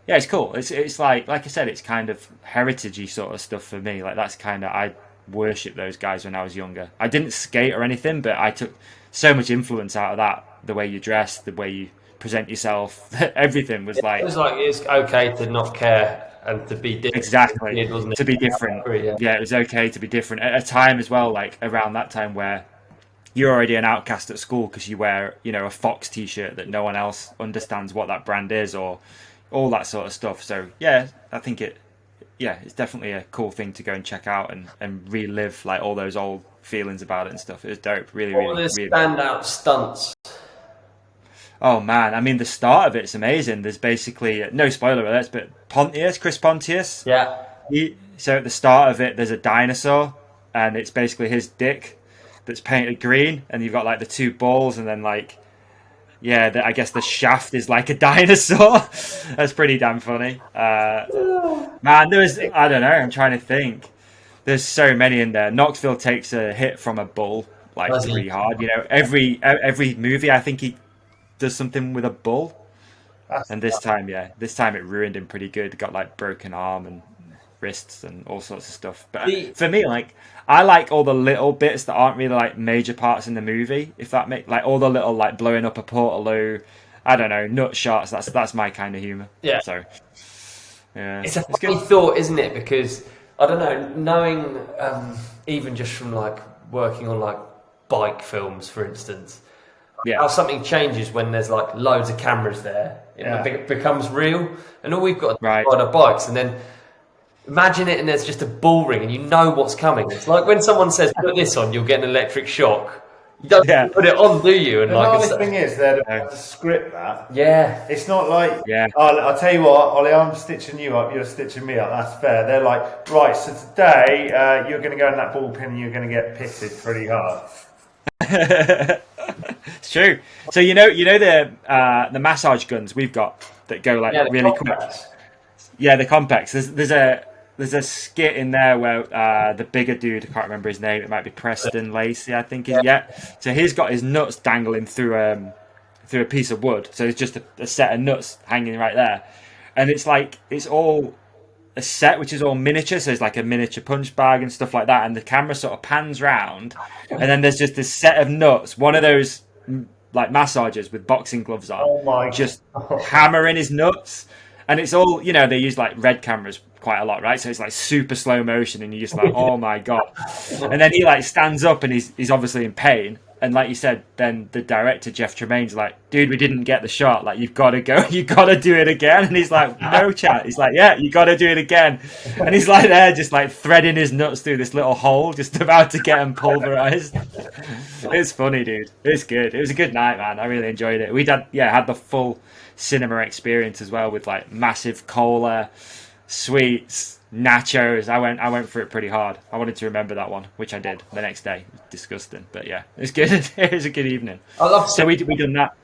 yeah, it's cool. It's like I said, it's kind of heritagey sort of stuff for me. Like that's kind of, I worship those guys when I was younger. I didn't skate or anything, but I took so much influence out of that. The way you dress, the way you present yourself, everything was like... It was like, it's okay to not care and to be different. Exactly, wasn't it? To be different. Yeah, it was okay to be different. At a time as well, like around that time where you're already an outcast at school because you wear, a Fox t-shirt that no one else understands what that brand is or all that sort of stuff. So yeah, I think it's definitely a cool thing to go and check out and relive like all those old feelings about it and stuff. It was dope. Really, all the standout stunts. Oh man, I mean the start of it's amazing. There's basically no spoiler alerts, but Chris Pontius. Yeah. So at the start of it, there's a dinosaur, and it's basically his dick that's painted green, and you've got like the two balls, and then like, I guess the shaft is like a dinosaur. That's pretty damn funny. Man, I don't know. I'm trying to think. There's so many in there. Knoxville takes a hit from a bull like pretty hard. Every movie I think he does something with a bull. And this time it ruined him pretty good. Got like broken arm and wrists and all sorts of stuff. But for me, like, I like all the little bits that aren't really like major parts in the movie. If that makes like all the little like blowing up a portaloo, I don't know, nut shots. That's my kind of humor. Yeah. So yeah, it's a funny thought, isn't it? Because I don't know, knowing even just from like working on like bike films, for instance, how something changes when there's like loads of cameras there. It becomes real, and all we've got to ride our bikes, and then imagine it, and there's just a bull ring, and you know what's coming. It's like when someone says, "Put this on, you'll get an electric shock." You don't put it on, do you? And the nice thing is they're about to script that. Yeah. It's not like, I'll tell you what, Ollie, I'm stitching you up, you're stitching me up, that's fair. They're like, right, so today you're going to go in that ball pin and you're going to get pitted pretty hard. It's true. So you know the massage guns we've got that go like really quick. Yeah, the compacts. There's a skit in there where the bigger dude, I can't remember his name, it might be Preston Lacey, I think. So he's got his nuts dangling through a piece of wood. So it's just a set of nuts hanging right there. And it's all a set which is all miniature. So it's like a miniature punch bag and stuff like that. And the camera sort of pans round. And then there's just this set of nuts, one of those like massagers with boxing gloves on, just hammering his nuts. And it's all, they use like red cameras quite a lot, right? So it's like super slow motion, and you're just like, oh my god. And then he like stands up, and he's obviously in pain. And like you said, then the director Jeff Tremaine's like, dude, we didn't get the shot. Like, you've got to go, you got to do it again. And he's like, no chat. He's like, yeah, you got to do it again. And he's like there, just like threading his nuts through this little hole, just about to get him pulverized. It's funny, dude. It's good. It was a good night, man. I really enjoyed it. We had the full cinema experience as well, with like massive cola, sweets, nachos. I went for it pretty hard. I wanted to remember that one, which I did the next day. Disgusting, but yeah, it was good. It was a good evening. So we done that.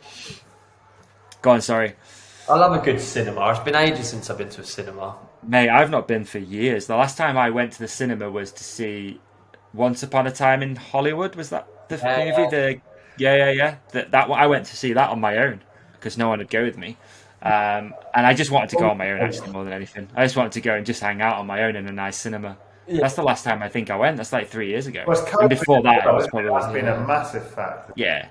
Go on, sorry. I love a good cinema. It's been ages since I've been to a cinema. Mate, I've not been for years. The last time I went to the cinema was to see Once Upon a Time in Hollywood. Was that the movie? That one, I went to see that on my own because no one would go with me. And I just wanted to go on my own, actually, more than anything. I just wanted to go and just hang out on my own in a nice cinema. Yeah. That's the last time I think I went. That's like 3 years ago. And before that, it was probably... That's been a massive factor. Yeah,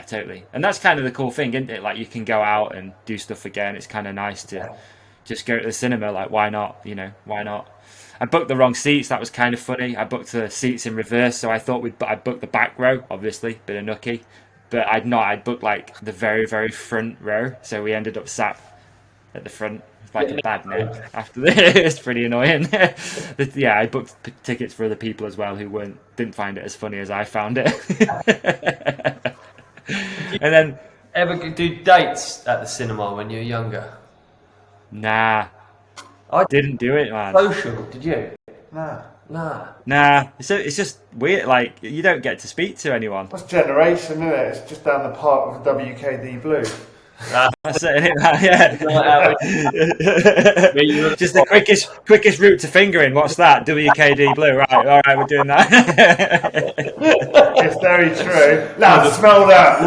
totally. And that's kind of the cool thing, isn't it? Like, you can go out and do stuff again. It's kind of nice to just go to the cinema. Like, why not? Why not? I booked the wrong seats. That was kind of funny. I booked the seats in reverse, so I thought I'd booked the back row, obviously, bit of nookie. But I'd not. I'd booked like the very, very front row, so we ended up sat at the front. It's like a bad neck after this. It's pretty annoying. I booked tickets for other people as well who didn't find it as funny as I found it. And then, ever do dates at the cinema when you were younger? Nah, I didn't do it, man. Social? Did you? Nah. So it's just weird. Like, you don't get to speak to anyone. That's generation, isn't it? It's just down the park with WKD Blue. That's it, isn't it? Yeah. Just the quickest route to fingering. What's that? WKD Blue. Right. All right. We're doing that. It's very true. Now smell that.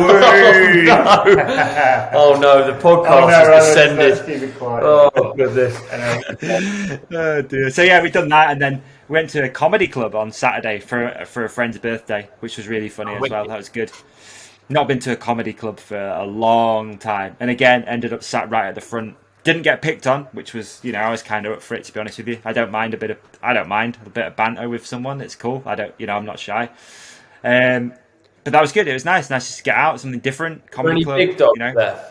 Oh no, the podcast has descended. Oh goodness. Oh dear. So yeah, we've done that, and then we went to a comedy club on Saturday for a friend's birthday, which was really funny as well. That was good. Not been to a comedy club for a long time, and again ended up sat right at the front. Didn't get picked on, which was, I was kind of up for it, to be honest with you. I don't mind a bit of banter with someone. It's cool. I'm not shy. But that was good. It was nice just to get out, something different. Comedy club, big dogs there?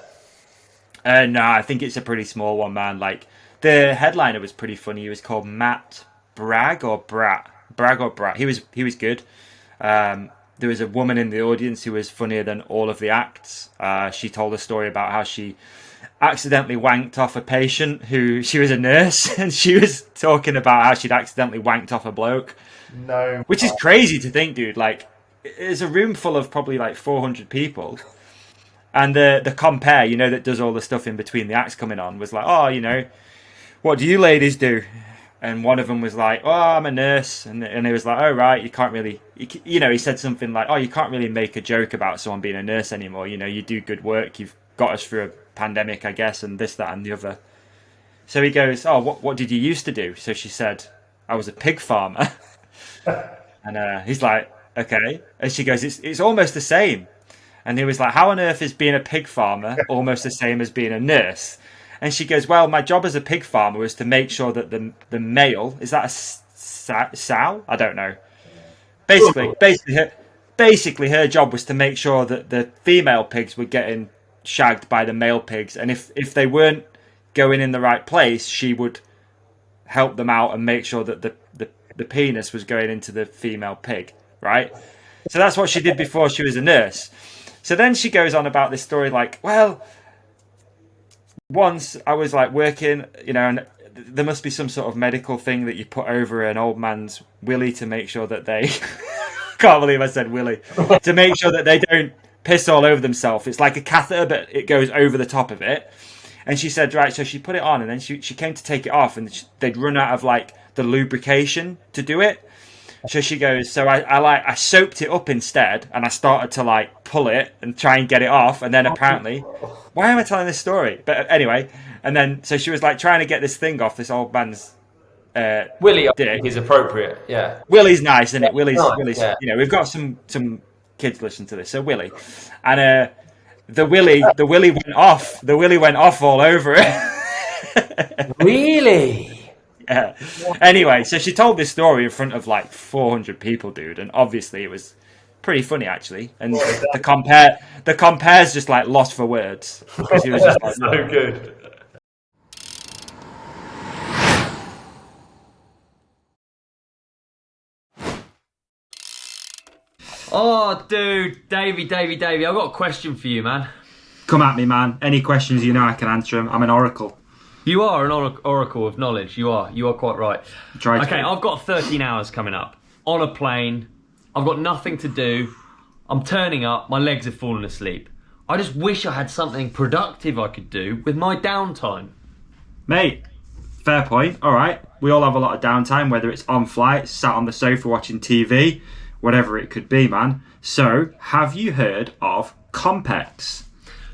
No, I think it's a pretty small one, man. Like, the headliner was pretty funny. He was called Matt Bragg or Brat. He was good. There was a woman in the audience who was funnier than all of the acts. She told a story about how she accidentally wanked off a patient she was a nurse, and she was talking about how she'd accidentally wanked off a bloke. No. Which is crazy to think, dude. Like, it's a room full of probably like 400 people. And the compere, that does all the stuff in between the acts coming on, was like, what do you ladies do? And one of them was like, I'm a nurse. And he was like, oh, right, you can't really... he said something like, you can't really make a joke about someone being a nurse anymore. You do good work. You've got us through a pandemic, I guess, and this, that, and the other. So he goes, what did you used to do? So she said, I was a pig farmer. And he's like, okay. And she goes, it's almost the same. And he was like, how on earth is being a pig farmer almost the same as being a nurse? And she goes, well, my job as a pig farmer was to make sure that the male, is that sow. I don't know. Basically, her job was to make sure that the female pigs were getting shagged by the male pigs, and if they weren't going in the right place, she would help them out and make sure that the penis was going into the female pig, right? So that's what she did before she was a nurse. So then she goes on about this story like, well, once I was like working, and there must be some sort of medical thing that you put over an old man's willy to make sure that they can't believe I said willy, to make sure that they don't piss all over themselves. It's like a catheter, but it goes over the top of it. And she said, right, so she put it on, and then she came to take it off, and they'd run out of like the lubrication to do it. So she goes, so I soaped it up instead, and I started to like pull it and try and get it off, and then apparently, why am I telling this story? But anyway, and then so she was like trying to get this thing off this old man's Willie dick. is appropriate, yeah. Willie's nice, isn't it? Willie's, yeah. We've got some kids listen to this, so Willie, and the willy went off. The willy went off all over it. Really? Yeah. Anyway, so she told this story in front of like 400 people, dude, and obviously it was pretty funny actually. And the compare's just like lost for words because he was just like, so good. Oh, dude, Davy, I've got a question for you, man. come at me, man. Any questions, I can answer them. I'm an oracle. You are an oracle of knowledge. You are quite right. Okay, I've got 13 hours coming up on a plane. I've got nothing to do. I'm turning up. My legs have fallen asleep. I just wish I had something productive I could do with my downtime. Mate, fair point. All right. We all have a lot of downtime, whether it's on flight, sat on the sofa watching TV, whatever it could be, man. So, have you heard of Compex?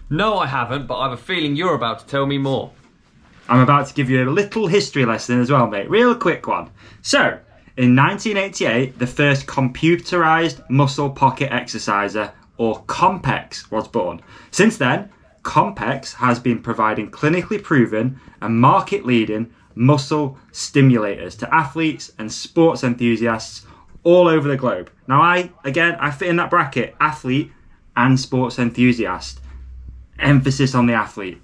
No, I haven't, but I have a feeling you're about to tell me more. I'm about to give you a little history lesson as well, mate. Real quick one. So, in 1988, the first computerized muscle pocket exerciser, or Compex, was born. Since then, Compex has been providing clinically proven and market-leading muscle stimulators to athletes and sports enthusiasts all over the globe. Now, I fit in that bracket, athlete and sports enthusiast. Emphasis on the athlete.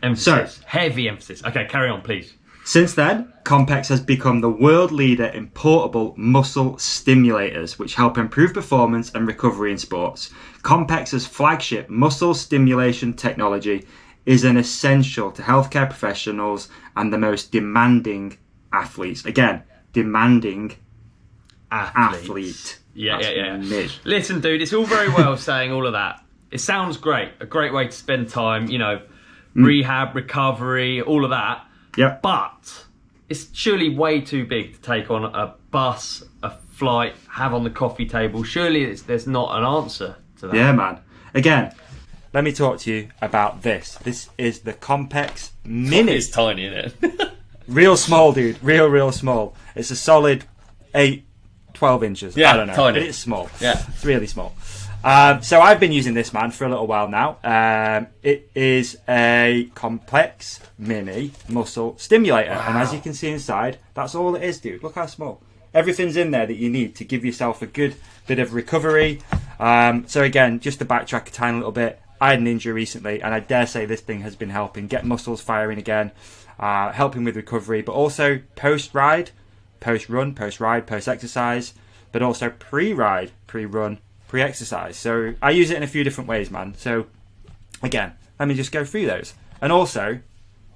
Emphasis. Heavy emphasis. Okay, carry on, please. Since then, Compex has become the world leader in portable muscle stimulators, which help improve performance and recovery in sports. Compex's flagship muscle stimulation technology is an essential to healthcare professionals and the most demanding athletes. Again, demanding athlete. Yeah. Listen, dude, it's all very well saying all of that. It sounds great. A great way to spend time, rehab, recovery, all of that. Yep. But it's surely way too big to take on a bus, a flight, have on the coffee table. Surely there's not an answer to that. Yeah, man. Again, let me talk to you about this. This is the Compex Mini. It's tiny, isn't it? Real small, dude. Real small. It's a solid 12 inches. Yeah, I don't know. tiny. But it's small. Yeah. It's really small. So I've been using this, man, for a little while now. It is a complex mini muscle stimulator. Wow. And as you can see inside, that's all it is, dude. Look how small. Everything's in there that you need to give yourself a good bit of recovery. So again, just to backtrack a tiny little bit, I had an injury recently, and I dare say this thing has been helping get muscles firing again, helping with recovery, but also post-ride, post-run, post-ride, post-exercise, but also pre-ride, pre-run, pre-exercise. So I use it in a few different ways, man. So again, let me just go through those. And also,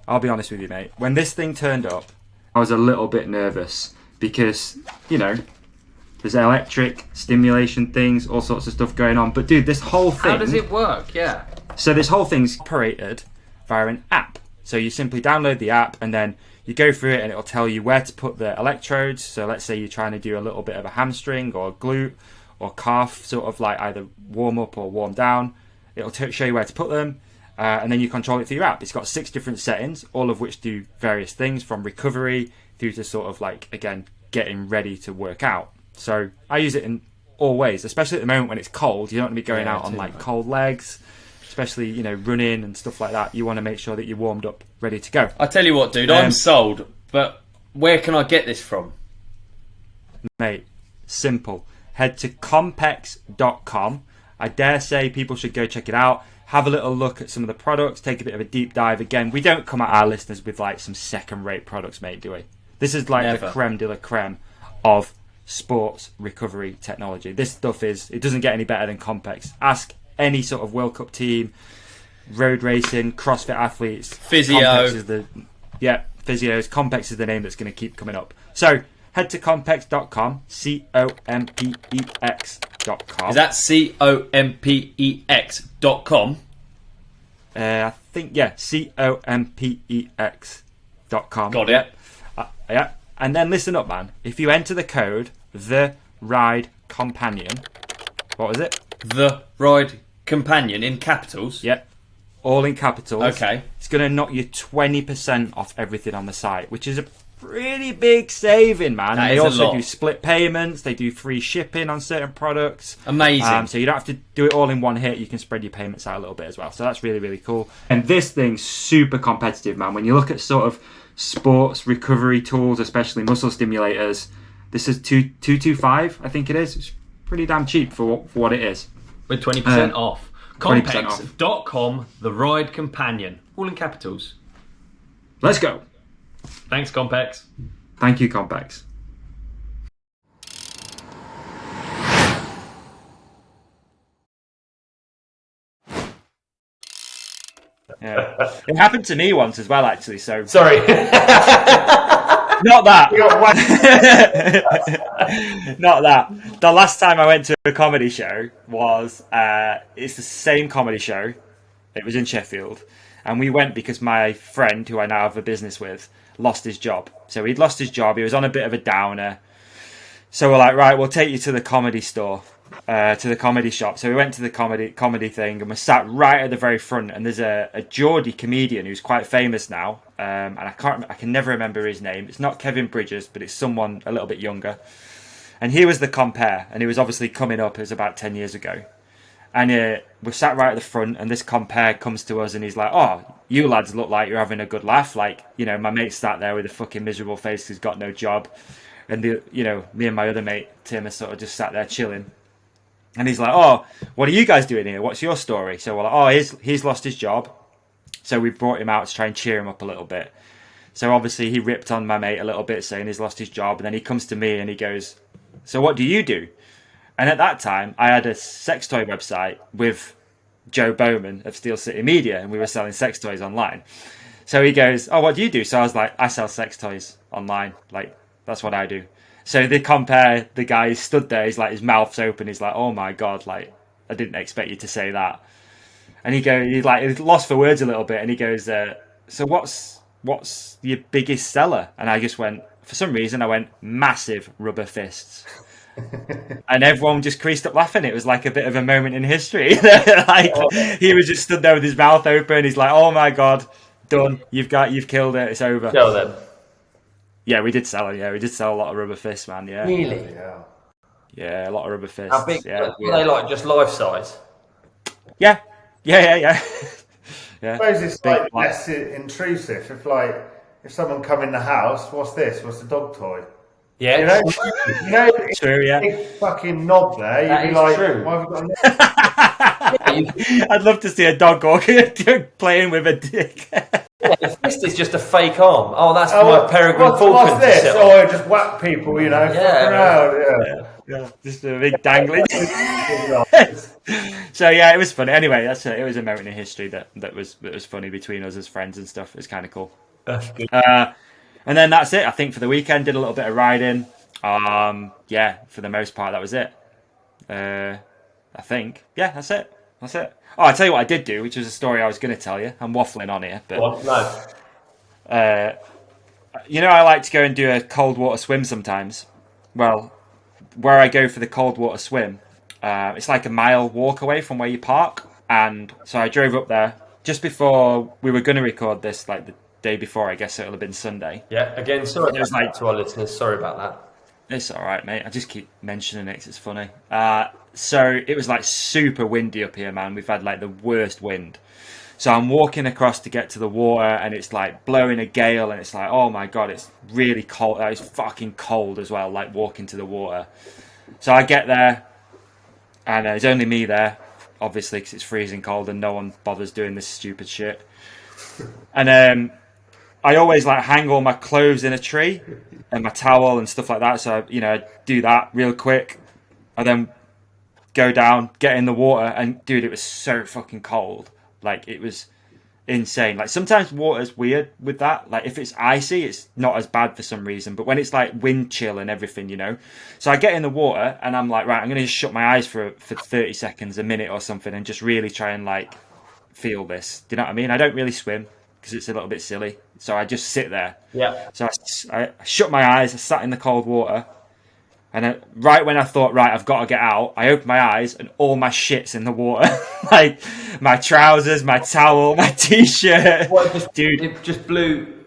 I'll be honest with you, mate, when this thing turned up, I was a little bit nervous because, there's electric stimulation things, all sorts of stuff going on. But dude, this whole thing... How does it work? Yeah. So this whole thing's operated via an app. So you simply download the app and then you go through it and it'll tell you where to put the electrodes. So let's say you're trying to do a little bit of a hamstring or glute or calf, sort of like either warm up or warm down. It'll show you where to put them, and then you control it through your app. It's got 6 different settings, all of which do various things, from recovery through to sort of like, again, getting ready to work out. So I use it in all ways, especially at the moment when it's cold. You don't want to be going out on like cold legs, especially, running and stuff like that. You want to make sure that you're warmed up, ready to go. I tell you what, dude, I'm sold, but where can I get this from? Mate, simple. Head to compex.com. I dare say people should go check it out. Have a little look at some of the products. Take a bit of a deep dive. Again, we don't come at our listeners with like some second-rate products, mate, do we? This is like the creme de la creme of sports recovery technology. This stuff it doesn't get any better than Compex. Ask any sort of World Cup team, road racing, CrossFit athletes. Physio. Physios. Compex is the name that's going to keep coming up. So head to compex.com, compex.com. Is that compex.com? I think, compex.com. Got it. Yeah. And then listen up, man. If you enter the code, The Ride Companion, what was it? The Ride Companion in capitals? Yeah. All in capitals. Okay. It's going to knock you 20% off everything on the site, which is a pretty big saving, man. That And they is a also lot. do split payments. They do free shipping on certain products. Amazing. So you don't have to do it all in one hit. You can spread your payments out a little bit as well. So that's really, really cool. And this thing's super competitive, man. When you look at sort of sports recovery tools, especially muscle stimulators, this is 225, I think it is. It's pretty damn cheap for what it is. With 20% off. 20% off. Compex.com, The Ride Companion. All in capitals. Let's go. Thanks, Compex. Thank you, Compex. Yeah. It happened to me once as well, actually. So Sorry. not that. Not that. The last time I went to a comedy show was it's the same comedy show. It was in Sheffield, and we went because my friend, who I now have a business with, lost his job. So he'd lost his job. He was on a bit of a downer. So we're like, right, we'll take you to the comedy store, to the comedy shop. So we went to the comedy thing, and we sat right at the very front. And there's a Geordie comedian who's quite famous now, and I can never remember his name. It's not Kevin Bridges, but it's someone a little bit younger. And he was the compere, and he was obviously coming up. It was about 10 years ago. And we sat right at the front, and this compere comes to us, and he's like, "Oh, you lads look like you're having a good laugh. Like, you know, my mate sat there with a fucking miserable face who's got no job, and me and my other mate Tim are sort of just sat there chilling." And he's like, "Oh, what are you guys doing here? What's your story?" So we're like, "Oh, he's lost his job." So we brought him out to try and cheer him up a little bit. So obviously he ripped on my mate a little bit, saying he's lost his job, and then he comes to me and he goes, "So what do you do?" And at that time, I had a sex toy website with Joe Bowman of Steel City Media, and we were selling sex toys online. So he goes, "Oh, what do you do?" So I was like, "I sell sex toys online. Like, that's what I do." So they compare, the guy stood there, he's like, his mouth's open, he's like, "Oh my God, like, I didn't expect you to say that." And he's lost for words a little bit, and he goes, "So what's your biggest seller?" And I just went, for some reason, I went, "Massive rubber fists." And everyone just creased up laughing. It was like a bit of a moment in history. He was just stood there with his mouth open. He's like, "Oh my God, done. You've killed it. It's over." Tell them. Yeah, we did sell it. Yeah, we did sell a lot of rubber fists, man. Yeah, Really? yeah, a lot of rubber fists. How big? Yeah, Were they like just life size? yeah. I suppose it's like less intrusive. If someone come in the house, what's this? What's the dog toy? Yeah. You know, True, yeah. big fucking knob there. That You'd be is like, true. "Why have we got a knob?" I'd love to see a dog playing with a dick. The fist is just a fake arm. Oh, that's for my peregrine falcon. What's this? to sit Oh, on. I just whack people, you know, fucking around. Yeah. Just a big dangling. So yeah, it was funny. Anyway, it was a moment in history that was funny between us as friends and stuff. It's kind of cool. That's good. And then that's it. I think for the weekend, did a little bit of riding. Yeah, for the most part, that was it. I think. Yeah, that's it. Oh, I'll tell you what I did do, which was a story I was going to tell you. I'm waffling on here, but No. I like to go and do a cold water swim sometimes. Well, where I go for the cold water swim, it's like a mile walk away from where you park, and so I drove up there just before we were going to record this, like the day before, I guess, so it'll have been Sunday. Yeah. Again, sorry It was like- to our listeners. Sorry about that. It's all right, mate. I just keep mentioning it 'cause it's funny. So it was like super windy up here, man. We've had like the worst wind. So I'm walking across to get to the water, and it's like blowing a gale, and it's like, oh my god, it's really cold. It's fucking cold as well, like walking to the water. So I get there, and there's only me there, obviously, because it's freezing cold and no one bothers doing this stupid shit. And I always like hang all my clothes in a tree and my towel and stuff like that. So I do that real quick. I then go down, get in the water, and dude, it was so fucking cold. Like, it was insane. Like, sometimes water's weird with that. Like, if it's icy, it's not as bad for some reason. But when it's like wind chill and everything, So I get in the water and I'm like, right, I'm gonna just shut my eyes for 30 seconds, a minute or something, and just really try and like feel this. Do you know what I mean? I don't really swim because it's a little bit silly. So I just sit there. Yeah. So I shut my eyes, I sat in the cold water. And right when I thought, right, I've got to get out, I opened my eyes and all my shit's in the water. Like, my trousers, my towel, my t-shirt. What, dude, it just blew.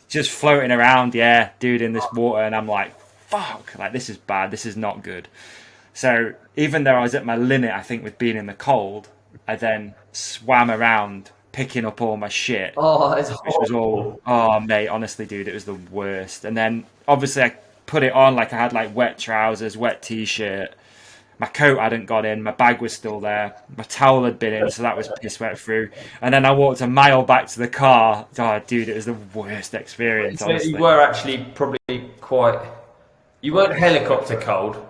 Just floating around, yeah, dude, in this water. And I'm like, fuck, like, this is bad. This is not good. So even though I was at my limit, I think, with being in the cold, I then swam around picking up all my shit. Oh, it's which was all, oh, mate, honestly, dude, it was the worst. And then, obviously, I put it on, like I had like wet trousers, wet t-shirt, my coat hadn't got in, my bag was still there, my towel had been in, so that was piss wet through. And then I walked a mile back to the car. Oh, dude, it was the worst experience, honestly. You were actually probably you weren't helicopter cold.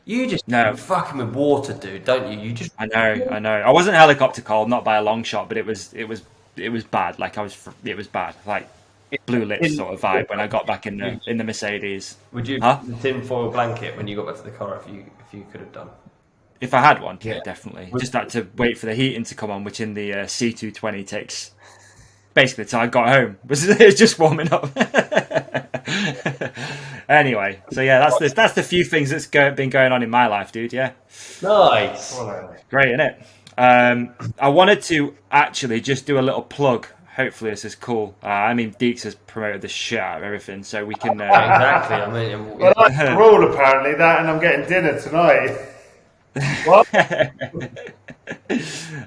You just No. fucking with water, dude, don't you? You just. I know. I wasn't helicopter cold, not by a long shot, but it was bad. Like, it was bad. Like, blue lips sort of vibe when I got back in the Mercedes. Would you Huh? the tin foil blanket when you got back to the car if you could have done? If I had one, yeah, definitely. Just had to wait for the heating to come on, which in the C220 takes basically till I got home. It was just warming up. Anyway, so yeah, that's the few things that's been going on in my life, dude. Yeah, Nice. great, isn't it? I wanted to actually just do a little plug. Hopefully this is cool. I mean, Deeks has promoted the shit out of everything, so we can... Exactly. I mean, Well, that's the rule, apparently, that, and I'm getting dinner tonight. What?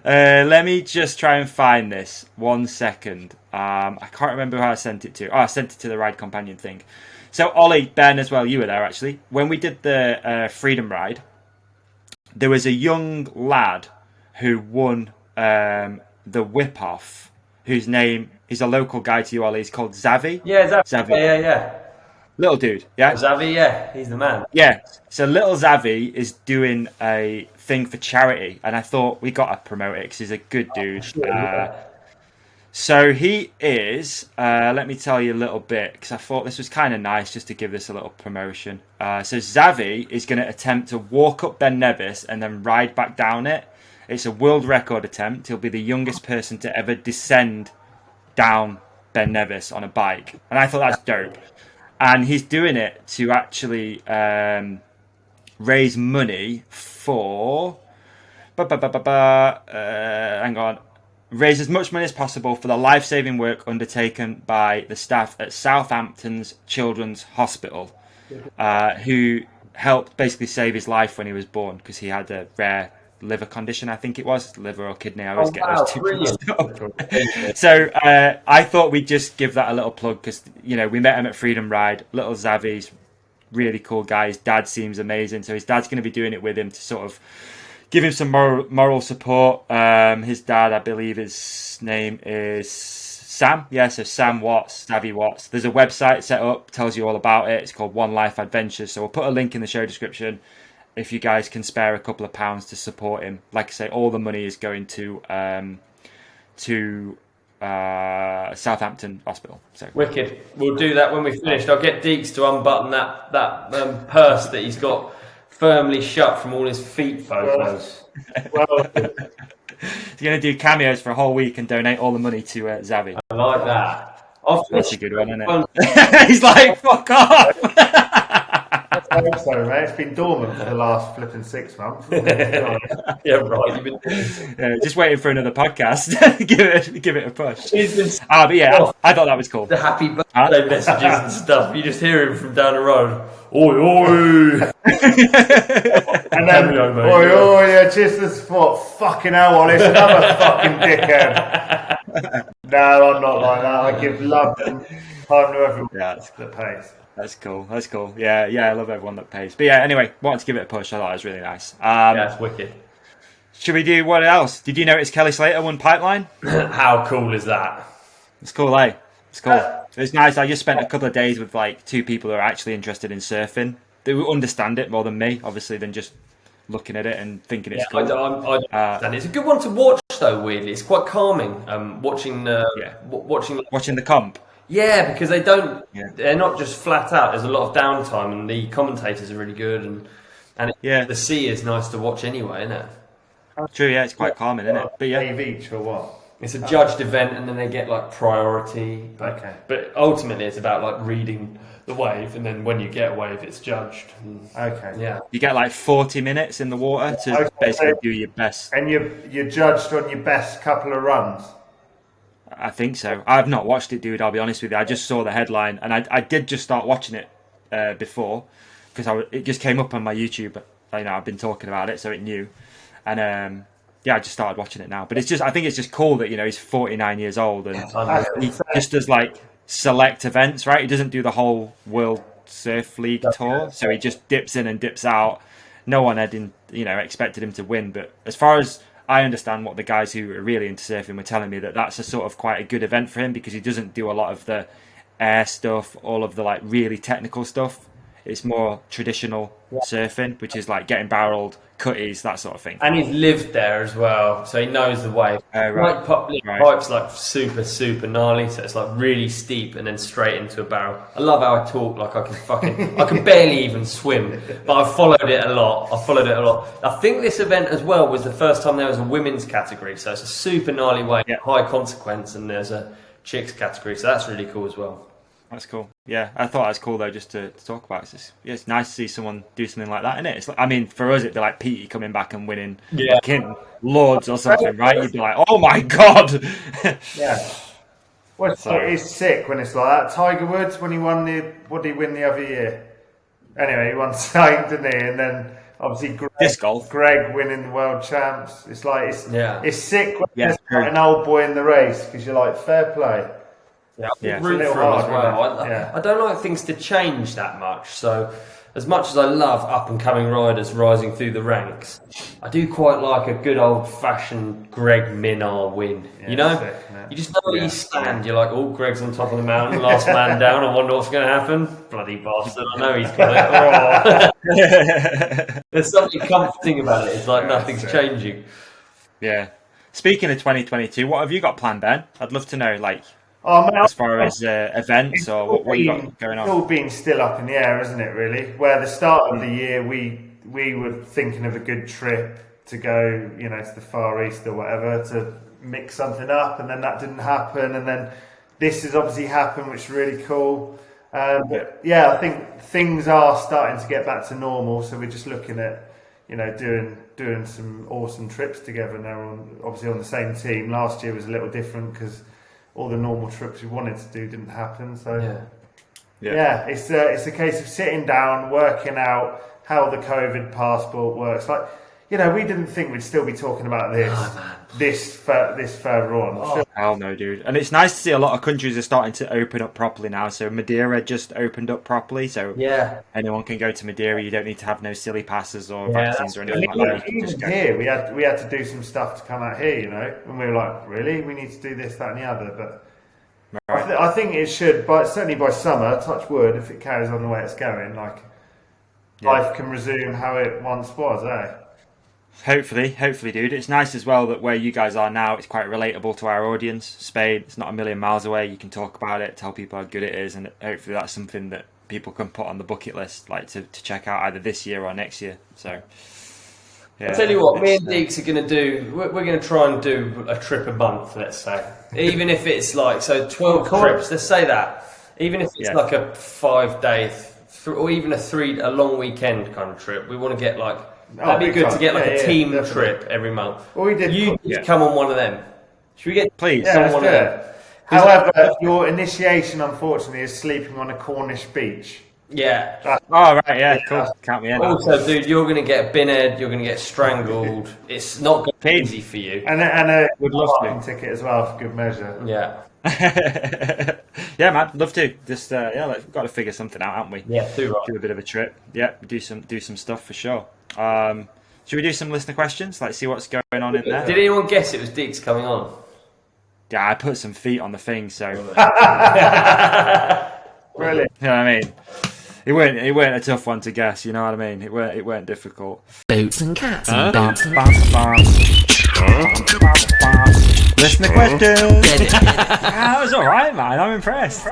Let me just try and find this. 1 second. I can't remember how I sent it to. Oh, I sent it to the Ride Companion thing. So, Ollie, Ben as well, you were there, actually. When we did the Freedom Ride, there was a young lad who won the whip-off, whose name is a local guy to you, Ollie. He's called Davi. yeah, Davi. yeah. Little dude, yeah? Davi, yeah, he's the man. Yeah. So little Davi is doing a thing for charity, and I thought we got to promote it because he's a good dude. So he is, let me tell you a little bit, because I thought this was kind of nice just to give this a little promotion. So Davi is going to attempt to walk up Ben Nevis and then ride back down it. It's a world record attempt. He'll be the youngest person to ever descend down Ben Nevis on a bike. And I thought that's dope. And he's doing it to actually raise money for... hang on. Raise as much money as possible for the life-saving work undertaken by the staff at Southampton's Children's Hospital, who helped basically save his life when he was born because he had a rare liver condition, I think it was, liver or kidney. I always get those two mixed up. So I thought we'd just give that a little plug because, we met him at Freedom Ride. Little Zavi's really cool guy. His dad seems amazing. So his dad's going to be doing it with him to sort of give him some moral support. His dad, I believe his name is Sam. Yeah, so Sam Watts, Davi Watts. There's a website set up, tells you all about it. It's called One Life Adventures. So we'll put a link in the show description if you guys can spare a couple of pounds to support him. Like I say, all the money is going to Southampton Hospital. So Wicked. We'll do that when we finished. I'll get Deeks to unbutton that purse that he's got firmly shut from all his feet photos. Well, he's going to do cameos for a whole week and donate all the money to Zavi. I like that. That's a good one, isn't it? He's like, fuck off! I hope so, mate. It's been dormant for the last flipping 6 months. Yeah, right. You've been just waiting for another podcast. give it a push. He's been But yeah, I thought that was cool. the happy birthday messages and stuff. You just hear him from down the road. Oi, oi! And then, Cameo, mate, yeah, just as what? Fucking hell, Ollie, it's another fucking dickhead. No, I'm not like that. I give love and time to everyone that pays. That's cool. That's cool. Yeah, I love everyone that pays. But yeah, anyway, wanted to give it a push. I thought it was really nice. Yeah, it's wicked. Should we do what else? Did you notice Kelly Slater won Pipeline? How cool is that? It's cool, eh? It's cool. It's nice. I just spent a couple of days with like two people who are actually interested in surfing. They understand it more than me, obviously, than just looking at it and thinking it's cool. I don't understand. It's a good one to watch, though. Weirdly, it's quite calming. Watching the comp. Yeah, because they don't. Yeah. They're not just flat out. There's a lot of downtime, and the commentators are really good, and the sea is nice to watch anyway, isn't it? True. Yeah, it's quite calming, isn't it? But yeah, each or what? It's a judged event, and then they get like priority. Okay. But ultimately, it's about like reading the wave, and then when you get a wave, it's judged. Okay. Yeah. You get like 40 minutes in the water to basically do your best. And you're judged on your best couple of runs. I think so. I've not watched it, dude. I'll be honest with you. I just saw the headline, and I did just start watching it before because it just came up on my YouTube. I've been talking about it, so it knew, and I just started watching it now. But I think it's just cool that he's 49 years old and he just does like select events, right? He doesn't do the whole World Surf League tour, so he just dips in and dips out. No one had expected him to win, but as far as I understand, what the guys who are really into surfing were telling me, that's a sort of quite a good event for him because he doesn't do a lot of the air stuff, all of the like really technical stuff. It's more traditional surfing, which is like getting barreled, cutties, that sort of thing. And he's lived there as well, so he knows the wave. Right. Pipe's like super, super gnarly, so it's like really steep and then straight into a barrel. I love how I talk like I can barely even swim, but I've followed it a lot. I think this event as well was the first time there was a women's category, so it's a super gnarly wave, high consequence, and there's a chicks category, so that's really cool as well. That's cool. Yeah, I thought it was cool though, just to talk about it. It's nice to see someone do something like that, isn't it? It's like, for us, it'd be like Petey coming back and winning Lords or something, right? You'd be like, oh my god! Yeah. Well, it's sick when it's like that. Tiger Woods, when he won what did he win the other year? Anyway, he won something, didn't he? And then obviously Greg winning the world champs. It's like it's sick when there's an old boy in the race because you're like, fair play. Yeah, root for him as well. I don't like things to change that much. So, as much as I love up and coming riders rising through the ranks, I do quite like a good old fashioned Greg Minnaar win. Yeah, sick, you just know where you stand. You're like, oh, Greg's on top of the mountain, last man down. I wonder what's going to happen. Bloody bastard! I know he's got it. There's something comforting about it. It's like nothing's changing. Yeah. Speaking of 2022, what have you got planned, Ben? I'd love to know, like. As far as events or what you got going on? It's all been still up in the air, isn't it, really? Where the start of the year we were thinking of a good trip to go, to the Far East or whatever, to mix something up, and then that didn't happen, and then this has obviously happened, which is really cool. But yeah, I think things are starting to get back to normal, so we're just looking at, doing some awesome trips together now, obviously on the same team. Last year was a little different because all the normal trips we wanted to do didn't happen. So it's a case of sitting down, working out how the COVID passport works. Like, we didn't think we'd still be talking about this further on. Hell no, dude. And it's nice to see a lot of countries are starting to open up properly now. So Madeira just opened up properly. So anyone can go to Madeira. You don't need to have no silly passes or vaccines or anything like that. Even here, we had to do some stuff to come out here, and we were like, really? We need to do this, that and the other. But I think it should, certainly by summer, touch wood, if it carries on the way it's going, life can resume how it once was, eh? Hopefully, dude. It's nice as well that where you guys are now, it's quite relatable to our audience. Spain, it's not a million miles away. You can talk about it, tell people how good it is, and hopefully that's something that people can put on the bucket list, like to check out either this year or next year. So, I'll tell you what, me and Deeks are going to do. We're going to try and do a trip a month, let's say. Even if it's 12 trips, let's say that. Even if it's like a 5-day, or even a long weekend kind of trip, we want to get that'd be good to get a team trip every month. Well, we did. You come on one of them. Should we get? Please. Yeah, let's do it. However, your initiation, unfortunately, is sleeping on a Cornish beach. Yeah. Oh right, yeah, cool. Count me in. Also, dude, you're going to get binhead, you're going to get strangled. It's not going to be Keen. easy for you. And a Would love to. parking ticket as well for good measure. Yeah. Yeah, man, love to. Just we've got to figure something out, haven't we? Yeah, too right. Do a bit of a trip. Yeah, do some stuff for sure. Should we do some listener questions? Like, see what's going on in there. Did anyone guess it was Deeks coming on? Yeah, I put some feet on the thing, so you know Brilliant. what I mean. It weren't a tough one to guess. You know what I mean. It weren't difficult. Boots and cats and boots and Listener questions. That was all right, man. I'm impressed.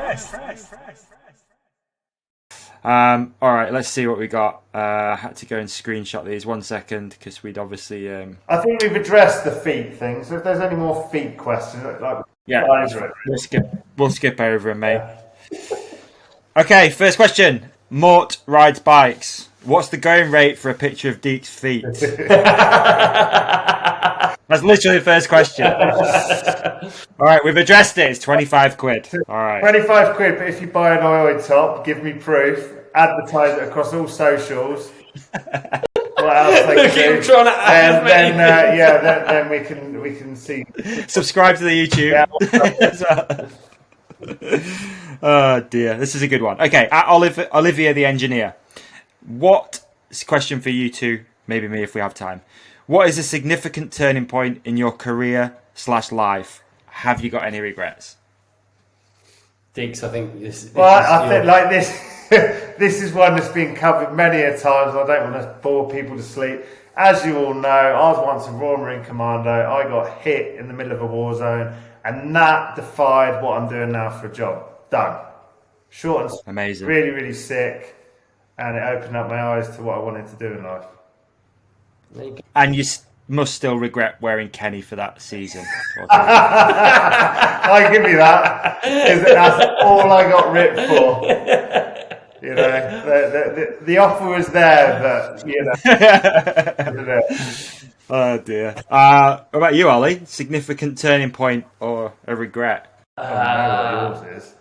All right, let's see what we got. I had to go and screenshot these 1 second because we'd obviously. I think we've addressed the feet thing. So if there's any more feet questions, we'll skip over them, mate. Okay, first question. Mort rides bikes. What's the going rate for a picture of Deke's feet? That's literally the first question. All right, we've addressed it. It's 25 quid. All right. 25 quid, but if you buy an oil top, give me proof, advertise it across all socials. What else they can Keep do? trying to add, then we can see. Subscribe to the YouTube. Oh dear, this is a good one. Okay, at Olivia the engineer. What question for you two? Maybe me if we have time. What is a significant turning point in your career/life? Have you got any regrets? Deeks, I think this. Well, I think like this. This is one that's been covered many a times. I don't want to bore people to sleep. As you all know, I was once a Royal Marine Commando. I got hit in the middle of a war zone, and that defied what I'm doing now for a job. Done. Short and Amazing. Really, really sick, and it opened up my eyes to what I wanted to do in life. And you must still regret wearing Kenny for that season. I give you that. That's all I got ripped for. You know, the offer was there, but you know. Oh dear. What about you, Ollie? Significant turning point or a regret? I don't know what yours is.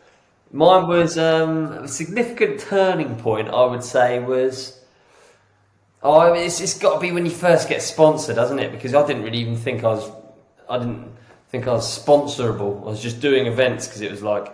Mine was a significant turning point. I would say was. Oh, it's got to be when you first get sponsored, hasn't it? Because I didn't really even think I was sponsorable. I was just doing events because it was like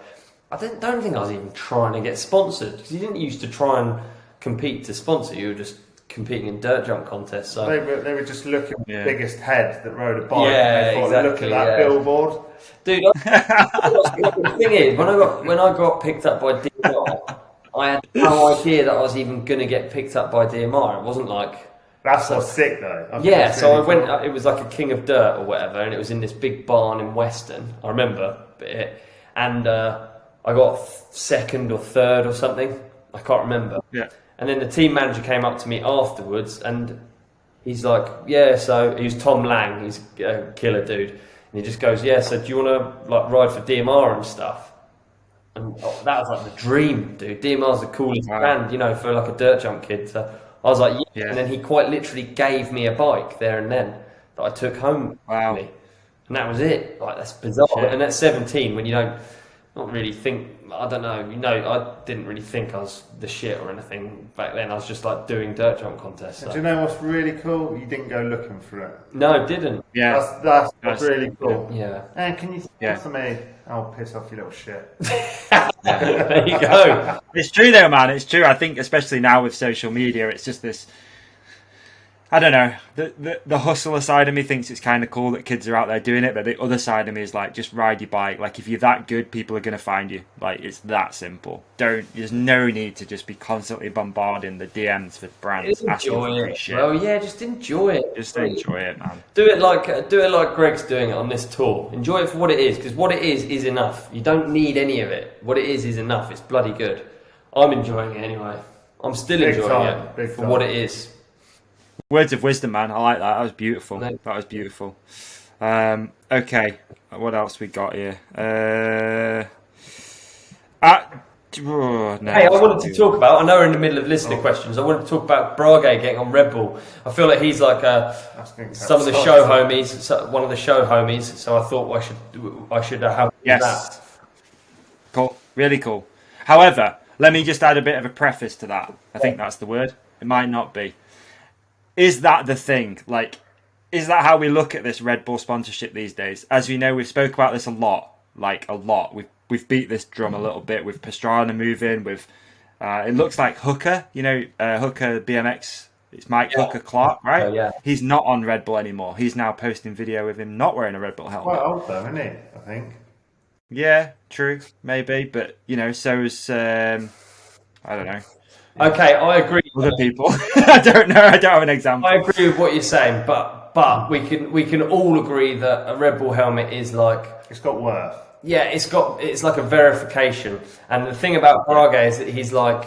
I don't think I was even trying to get sponsored because you didn't used to try and compete to sponsor. You were just competing in dirt jump contests. So they were just looking at the biggest head that rode a bike. Yeah, they thought, exactly. Look at that billboard, dude. The thing is, when I got picked up by DMR, I had no idea that I was even going to get picked up by DMR. It wasn't like that's what's sick though. Yeah, so I went. It was like a King of Dirt or whatever, and it was in this big barn in Weston. I remember it, and I got second or third or something. I can't remember. Yeah. And then the team manager came up to me afterwards, and he's like, "Yeah." So he was Tom Lang. He's a killer dude, and he just goes, "Yeah. So do you want to like ride for DMR and stuff?" And that was like the dream, dude. DMR's the coolest band, you know, for like a dirt jump kid. So I was like, yeah. And then he quite literally gave me a bike there and then that I took home with me. And that was it. Like, that's bizarre. Shit. And at 17, when you don't not really think, I don't know, you know, I didn't really think I was the shit or anything back then. I was just like doing dirt jump contests. So. Do you know what's really cool? You didn't go looking for it. No, I didn't. Yeah. That's really cool. Yeah. And can you sponsor me? I'll piss off you little shit. There you go. It's true though, man. It's true. I think especially now with social media, it's just this. I don't know. The hustler side of me thinks it's kind of cool that kids are out there doing it, but the other side of me is like, just ride your bike. Like, if you're that good, people are going to find you. Like, it's that simple. There's no need to just be constantly bombarding the DMs for brands asking for free shit. Well, yeah, just enjoy it. Just enjoy it, man. Do it like Greg's doing it on this tour. Enjoy it for what it is, because what it is enough. You don't need any of it. What it is enough. It's bloody good. I'm enjoying it anyway. I'm still enjoying it for what it is. Words of wisdom, man. I like that. That was beautiful. That was beautiful. Okay, what else we got here? Hey, I wanted to talk about. I know we're in the middle of listener questions. I wanted to talk about Brage getting on Red Bull. I feel like he's like some of the show homies, one of the show homies. So I thought I should have that. Cool, really cool. However, let me just add a bit of a preface to that. I think that's the word. It might not be. Is that the thing? Like, is that how we look at this Red Bull sponsorship these days? As we know, we've spoke about this a lot. We've beat this drum a little bit with Pastrana moving. With it looks like Hooker. Hooker BMX. It's Mike Hooker Clark, right? Oh, yeah. He's not on Red Bull anymore. He's now posting video with him not wearing a Red Bull helmet. Quite old though, isn't he? I think. Yeah, true, maybe, but so is I don't know. Okay, I agree. Other people, I don't know. I don't have an example. I agree with what you're saying, but we can all agree that a Red Bull helmet is like, It's got worth. yeah, it's like a verification. And the thing about Brage is that he's like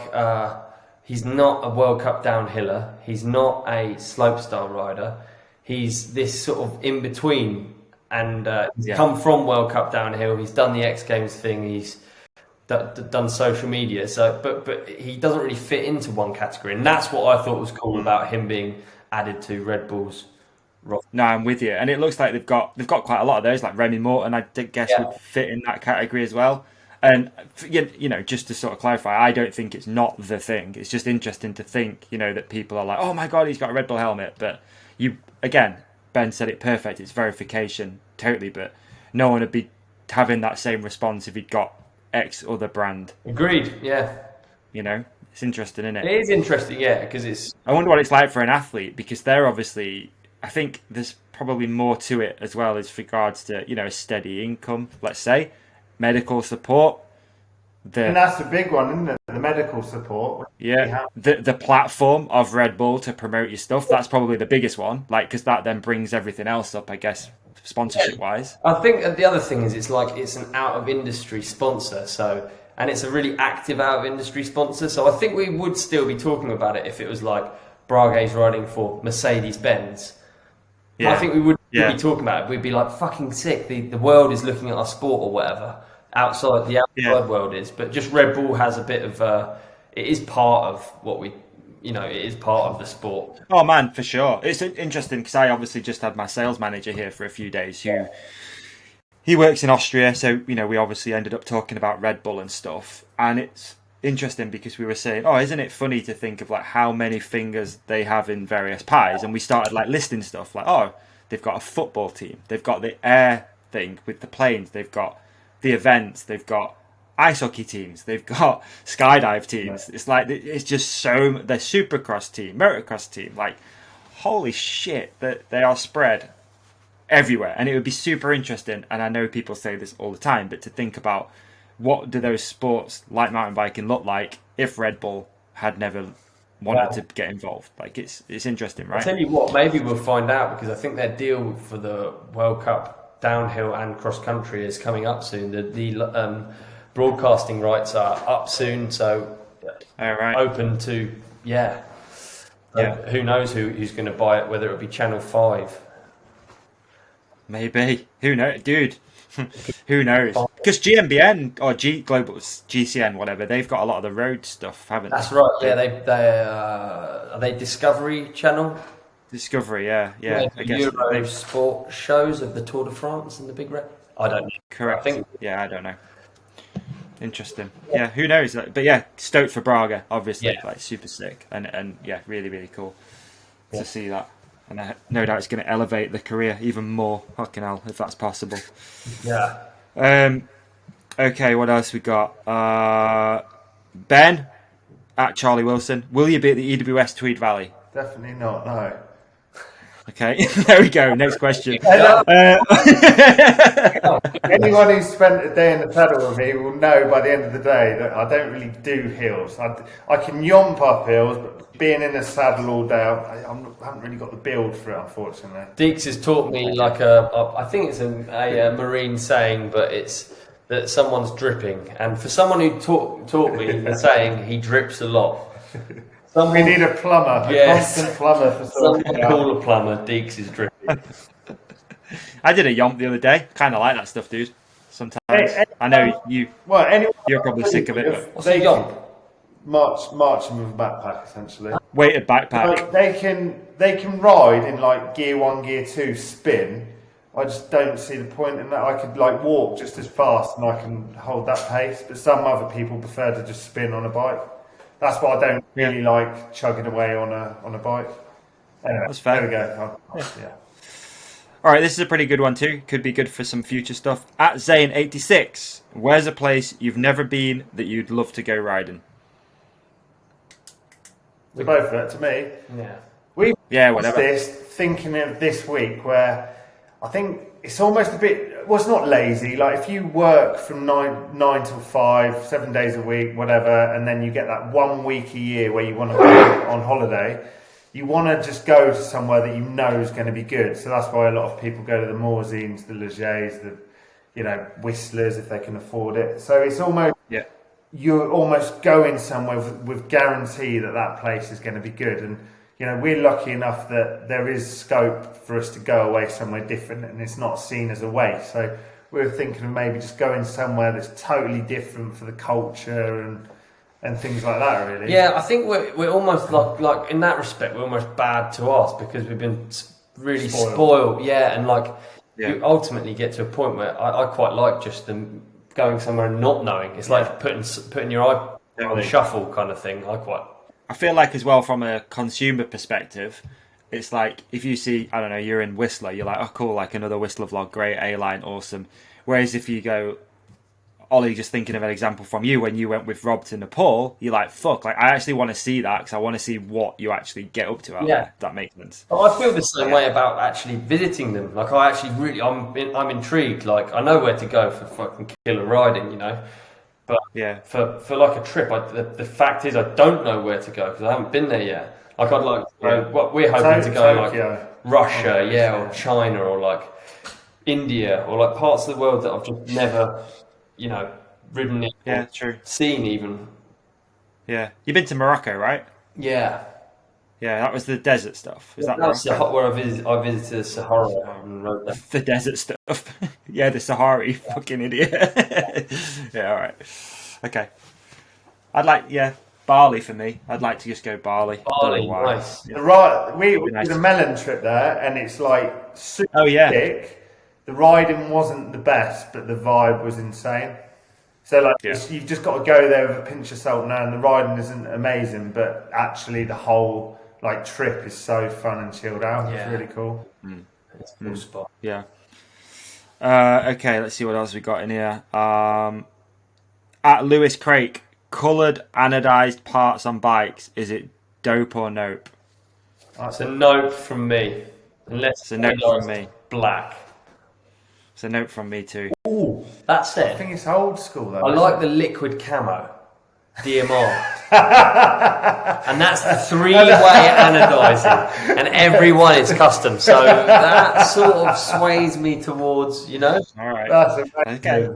he's not a World Cup downhiller. He's not a slopestyle rider. He's this sort of in between. And he's come from World Cup downhill. He's done the X Games thing. He's done social media. So, but he doesn't really fit into one category, and that's what I thought was cool about him being added to Red Bull's roster. No, I'm with you, and it looks like they've got quite a lot of those. Like Remy Morton, I guess would fit in that category as well. And just to sort of clarify, I don't think it's not the thing. It's just interesting to think, that people are like, oh my god, he's got a Red Bull helmet. But Ben said it perfect. It's verification, totally. But no one would be having that same response if he'd got X other brand. Agreed. Yeah. It's interesting, isn't it? It is interesting, yeah, because it's. I wonder what it's like for an athlete, because they're obviously. I think there's probably more to it as well as regards to a steady income. Let's say medical support. And that's the big one, isn't it? The medical support. Yeah, the platform of Red Bull to promote your stuff. That's probably the biggest one, because that then brings everything else up, I guess, sponsorship-wise. I think the other thing is it's an out-of-industry sponsor, and it's a really active out-of-industry sponsor, so I think we would still be talking about it if it was like Brage's riding for Mercedes-Benz. Yeah. I think we would be talking about it. We'd be like, fucking sick, the world is looking at our sport or whatever. Outside world is, but just Red Bull has a bit of it is part of what we, it is part of the sport. Oh man, for sure. It's interesting because I obviously just had my sales manager here for a few days he works in Austria, so we obviously ended up talking about Red Bull and stuff, and it's interesting because we were saying, oh, isn't it funny to think of how many fingers they have in various pies, and we started listing stuff oh, they've got a football team, they've got the air thing with the planes, they've got the events, they've got ice hockey teams, they've got skydive teams. It's it's just so the supercross team, motocross team. Holy shit, that they are spread everywhere, and it would be super interesting. And I know people say this all the time, but to think about what do those sports like mountain biking look like if Red Bull had never wanted to get involved? It's interesting, right? I'll tell you what, maybe we'll find out, because I think their deal for the World Cup downhill and cross country is coming up soon. The broadcasting rights are up soon, so open to who knows who's going to buy it, whether it be Channel 5. Maybe. Who knows, dude? Who knows? Because GMBN or Global GCN, whatever, they've got a lot of the road stuff, haven't they? That's right. Yeah, they are they Discovery Channel? Discovery, yeah. I guess Euro sport shows of the Tour de France and the big red. I don't know. Correct. I don't know. Interesting. Yeah, who knows? But stoked for Brage, obviously. Super sick, and really, really cool to see that. And I no doubt it's going to elevate the career even more. Fucking hell, if that's possible. Yeah. Okay, what else we got? Ben at Charlie Wilson. Will you be at the EWS Tweed Valley? Definitely not. No. Okay, there we go. Next question. Anyone who's spent a day in the saddle with me will know by the end of the day that I don't really do hills. I can yomp up hills, but being in the saddle all day, I haven't really got the build for it, unfortunately. Deeks has taught me I think it's a marine saying, but it's that someone's dripping. And for someone who taught me the saying, he drips a lot. We need a plumber, a constant plumber for someone to call a plumber. Deeks is dripping. I did a yomp the other day. Kind of like that stuff, dude. Sometimes I know you're probably sick of it. But what's a yomp? Marching with a backpack, essentially. Weighted backpack. They can ride in gear 1, gear 2 spin I just don't see the point in that. I could like walk just as fast and I can hold that pace, but some other people prefer to just spin on a bike. That's why I don't really like chugging away on a bike. Anyway, That's fair. there we go. Yeah. All right, this is a pretty good one too. Could be good for some future stuff. At Zane86, where's a place you've never been that you'd love to go riding? To both of it, to me. Yeah. We Whatever. this thinking of this week where I think it's almost a bit. Well, it's not lazy. Like if you work from nine till 5, 7 days a week, whatever, and then you get that 1 week a year where you want to go on holiday. You want to just go to somewhere that you know is going to be good. So that's why a lot of people go to the Morzines, the Legers, the Whistlers if they can afford it. So it's almost you're almost going somewhere with guarantee that place is going to be good. And we're lucky enough that there is scope for us to go away somewhere different, and it's not seen as a waste. So we're thinking of maybe just going somewhere that's totally different for the culture and things like that, really. Yeah, I think we're almost like in that respect, we're almost bad to ask because we've been really spoiled. Yeah, and you ultimately get to a point where I quite like just them going somewhere and not knowing. It's like putting your eye on the shuffle kind of thing. I feel like as well from a consumer perspective, it's like if you see, I don't know, you're in Whistler, you're like, oh cool, like another Whistler vlog, great, A-line, awesome. Whereas if you go, Ollie, just thinking of an example from you, when you went with Rob to Nepal, you're like, fuck, like I actually want to see that because I want to see what you actually get up to out there. If that makes sense. I feel the same way about actually visiting them. Like I actually really, I'm intrigued. Like I know where to go for fucking killer riding, But for like a trip, the fact is I don't know where to go because I haven't been there yet. Like I'd like to go, what we're hoping to go Tokyo. Like Russia, or China, or like India, or like parts of the world that I've just never, ridden it. Yeah, true. Seen even. Yeah, you've been to Morocco, right? Yeah. Yeah, that was the desert stuff. Is that That's Morocco? where I visited Sahara and rode there. The desert stuff. Yeah, the Sahara, you fucking idiot. Yeah, all right. Okay. I'd like, Bali for me. I'd like to just go Bali. Bali, nice. We did a melon trip there, and it's like super thick. The riding wasn't the best, but the vibe was insane. So you've just got to go there with a pinch of salt now, and the riding isn't amazing, but actually the whole trip is so fun and chilled out. It's really cool. It's a cool spot. Yeah. Okay, let's see what else we got in here. At Lewis Craik, coloured anodized parts on bikes, is it dope or nope? It's a nope from me. Unless it's a nope from me. Black. It's a nope from me too. Ooh, that's it. I think it's old school though. I like the liquid camo, DMR. And that's the 3-way anodizing, and every one is custom. So that sort of sways me towards, All right. That's okay.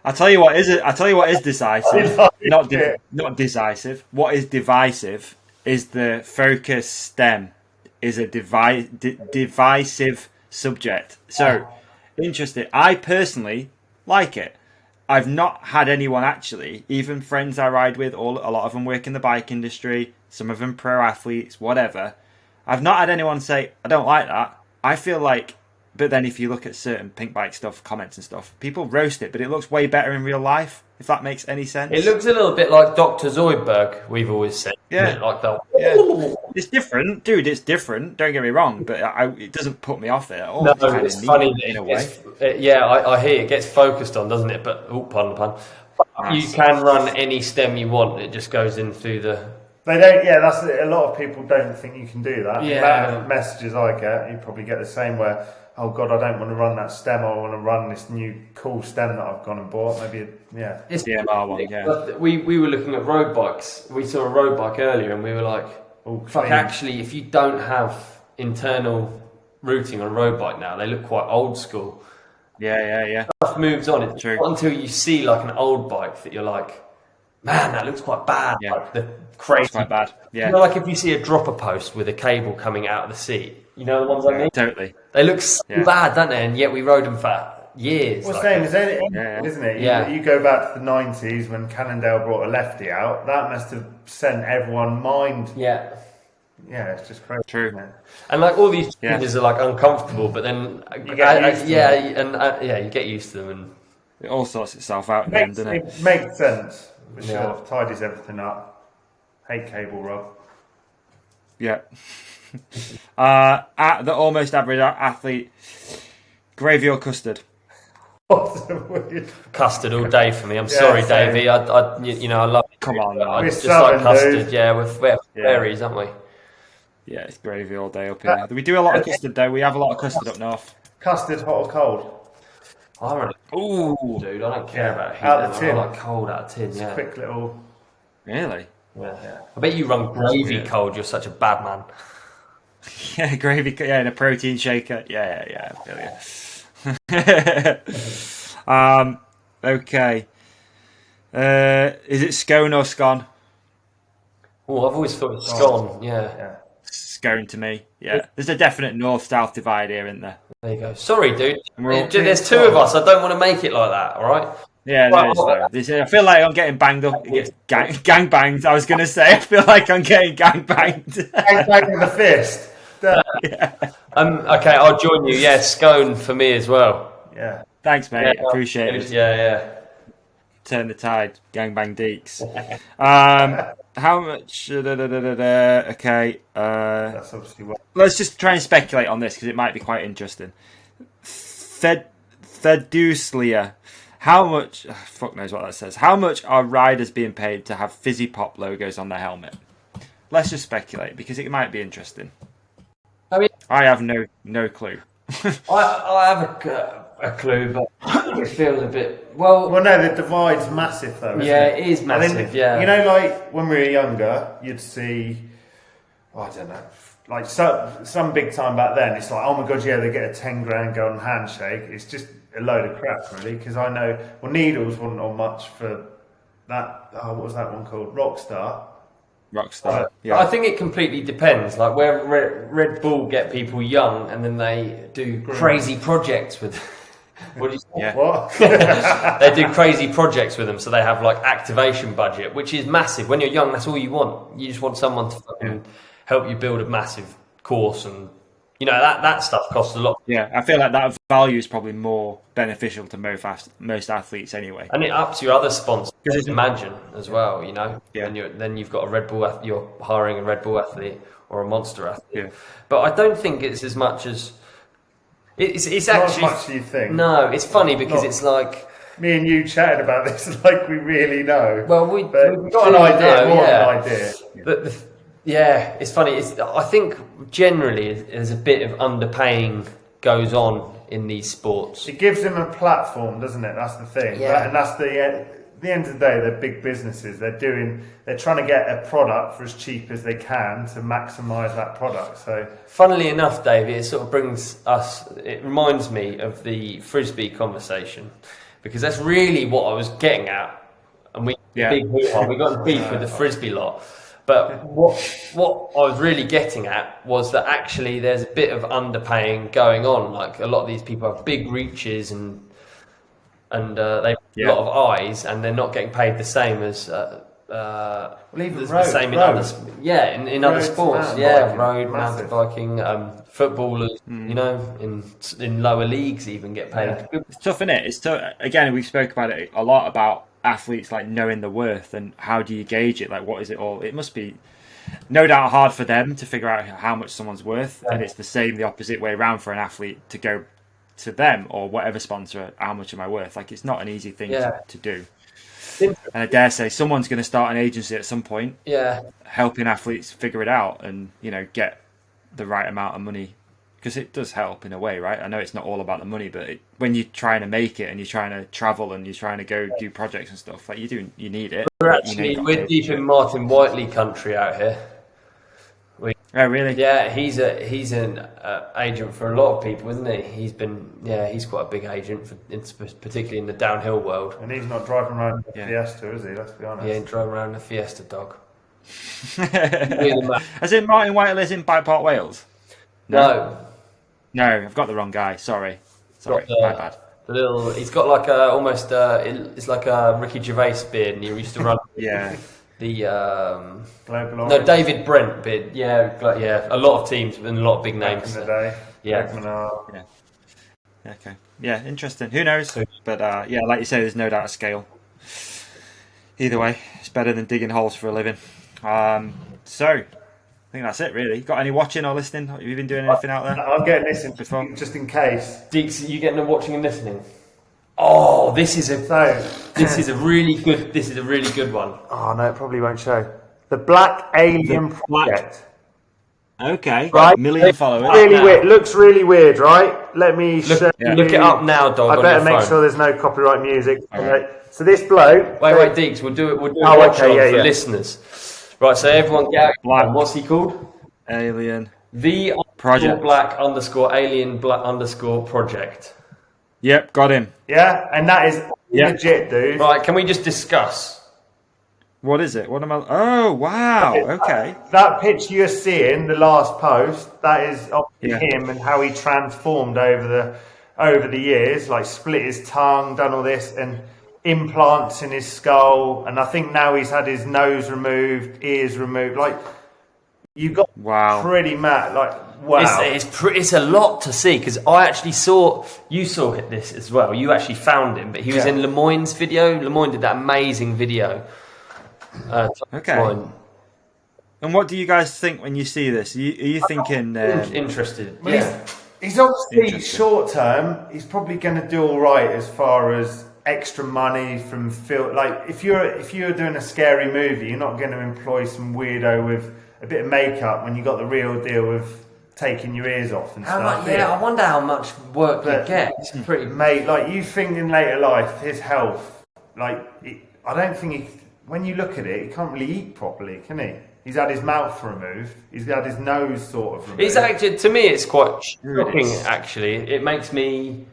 I tell you what is decisive. Not decisive. What is divisive is the focus stem is a divisive subject. So interesting. I personally like it. I've not had anyone actually, even friends I ride with, a lot of them work in the bike industry, some of them pro athletes, whatever. I've not had anyone say, I don't like that. I feel like, but then if you look at certain pink bike stuff, comments and stuff, people roast it, but it looks way better in real life, if that makes any sense. It looks a little bit like Dr. Zoidberg, we've always said. Yeah. Like that. Yeah. It's different, dude, it's different, don't get me wrong, but it doesn't put me off it at all. No, it's funny in a way. I hear it gets focused on, doesn't it? But, pardon the pun. You can run any stem you want, it just goes in through the... They don't, that's a lot of people don't think you can do that. Yeah. The amount of messages I get, you probably get the same where, oh God, I don't want to run that stem, I want to run this new cool stem that I've gone and bought. Maybe, It's the MR one, yeah. But we were looking at road bikes. We saw a road bike earlier and we were like, actually, if you don't have internal routing on a road bike now, they look quite old school. Yeah. Stuff moves on. It's true. not until you see like an old bike that you're like, man, that looks quite bad. Yeah. Like the crazy. It's quite bad. Yeah. You know, like if you see a dropper post with a cable coming out of the seat, you know the ones I mean? Totally. They look so bad, don't they? And yet we rode them for years. What's name is anything, isn't it? You go back to the 90s when Cannondale brought a lefty out, that must have sent everyone mind Yeah, it's just crazy. True. Isn't it? And like all these Yeah. changes are like uncomfortable, but then You get used to you get used to them, and It all sorts itself out in the end, doesn't it? It makes sense for Yeah. sure. Tidies everything up. Hate cable rob. Yeah. At the almost average athlete, gravy or custard? custard all day for me. I'm Yeah, sorry, same. Davey. I love it. Come on, I man. We're just like Southern, custard. dude. Yeah, we're berries, aren't we? Yeah, it's gravy all day up here. We do a lot of custard, though. We have a lot of custard up north. Custard, hot or cold? I'm really Ooh, dude. I don't care about heat. Out of the I tin. like cold out of tin. Yeah. Quick little. really? Yeah. I bet you run gravy cold. You're such a bad man. Yeah, gravy. Yeah, in a protein shaker. Yeah. I feel you. Okay. Is it scone or scone? Oh, I've always thought it's scone. Yeah. Scone to me. Yeah. There's a definite north-south divide here, isn't there? There you go. Sorry, dude. We're all- There's two of us. I don't want to make it like that. All right. Yeah, no, it's fair. I feel like I'm getting banged up. Gang banged. I was going to say. I feel like I'm getting gang banged. Bang with the fist. Okay, I'll join you. Yeah, scone for me as well. Yeah. Thanks, mate. Appreciate it. Yeah. Turn the tide. Gangbang deeks. How much? Okay. That's obviously what. Let's just try and speculate on this because it might be quite interesting. Theduslia. How much? Fuck knows what that says. How much are riders being paid to have Fizzy Pop logos on their helmet? Let's just speculate because it might be interesting. I mean, I have no clue. I have a clue, but it feels a bit. Well, Well, no, the divide's massive though. Isn't yeah, it? it is I massive. think, Yeah. You know, like when we were younger, you'd see. Oh, I don't know. Like some big time back then, it's like, oh my god, yeah, they get a 10 grand golden handshake. It's just a load of crap, really. Because I know, well, Needles wasn't on much for that. Oh, what was that one called? Rockstar. Rockstar. I Yeah. think it completely depends. Like where Red Bull get people young, and then they do crazy projects with. What do you say? Yeah. What? They do crazy projects with them, so they have like activation budget, which is massive. When you're young, that's all you want. You just want someone to fucking help you build a massive course, and that stuff costs a lot. Yeah, I feel like that value is probably more beneficial to most athletes anyway. And it ups your other sponsors. 'Cause it's- Imagine as well, Yeah. And then you've got a Red Bull. You're hiring a Red Bull athlete or a Monster athlete. Yeah. But I don't think it's as much as it's Not actually. as much as you think. No, it's funny because Not- it's like. Me and you chatting about this like we really know. Well, but we've got an do idea. know, More yeah. of an idea. But it's funny. I think generally there's a bit of underpaying goes on in these sports. It gives them a platform, doesn't it? That's the thing. Yeah. And that's the end of the day, they're big businesses. They're trying to get a product for as cheap as they can to maximise that product. So Funnily enough, David, it sort of it reminds me of the Frisbee conversation, because that's really what I was getting at. And we got in beef with the Frisbee lot. But what I was really getting at was that actually there's a bit of underpaying going on. Like a lot of these people have big reaches and they have a lot of eyes, and they're not getting paid the same as even the same in other Road, sports. mountain Yeah, biking, road, massive. mountain biking, footballers. In lower leagues even get paid. It's tough, isn't it? It's tough. Again, we spoke about it a lot about athletes like knowing the worth and how do you gauge it? Like, what is it all? It must be no doubt hard for them to figure out how much someone's worth, and it's the opposite way around for an athlete to go to them or whatever sponsor. How much am I worth? Like, it's not an easy thing to do. And I dare say someone's going to start an agency at some point, helping athletes figure it out and get the right amount of money, because it does help in a way, right? I know it's not all about the money, but when you're trying to make it and you're trying to travel and you're trying to go do projects and stuff, like you need it. We're deep in Martin Whiteley country out here. Oh, really? Yeah, he's an agent for a lot of people, isn't he? He's quite a big agent, particularly in the downhill world. And he's not driving around in a Fiesta, is he? Let's be honest. He ain't driving around in a Fiesta, dog. As in Martin Whiteley's in Bike Park, Wales? No, I've got the wrong guy. Sorry, my bad. He's got like it's like a Ricky Gervais beard, and he used to run. Yeah. The Global no, Orange David Brent bid. Yeah, a lot of teams and a lot of big back names. in the day. Yeah. Back in the- Okay. Yeah, interesting. Who knows? But yeah, like you say, there's no doubt of scale. Either way, it's better than digging holes for a living. So, I think that's it, really. Got any watching or listening? Have you been doing anything out there? I'm getting this in Before? just in case. Deeks, you getting a watching and listening? Oh, this is a really good one. Oh no, it probably won't show. The Black Alien Black- Project. Okay. Right. Million followers. Really now. weird. Looks really weird, right? Let me show Yeah. Look it up now, dog. I on better your make phone. sure there's no copyright music. Alright. So this bloke. Wait, Deeks, we'll do it. We'll do a Oh, watch okay, on yeah, for yeah. listeners. Right, so everyone, Black. what's he called? Alien. The Project. Black _ Alien Black _ Project. Yep, got him. Yeah, and that is Yeah. legit, dude. Right, can we just discuss? What is it? What am I? Oh, wow. Okay. That picture you're seeing, the last post, that is obviously Yeah. him and how he transformed over the years, like split his tongue, done all this, and implants in his skull, and I think now he's had his nose removed, ears removed. Like you got Wow. pretty mad. Like wow, It's a lot to see because I actually saw this as well. You actually found him, but he was Yeah. in Lemoyne's video. Lemoyne did that amazing video. Okay. Lemoyne. And what do you guys think when you see this? Are you thinking? Interested? Well, Yeah. he's obviously Interesting. short term. He's probably going to do all right as far as extra money from film. Like if you're doing a scary movie, you're not going to employ some weirdo with a bit of makeup when you got the real deal of taking your ears off and How stuff. much? Yeah, I wonder how much work you But- get. It's pretty. Mate, like you think in later life, his health, like I don't think he. When you look at it, he can't really eat properly, can he? He's had his mouth removed. He's had his nose sort of removed. It's actually, to me, it's quite Here it shocking. is. Actually, it makes me,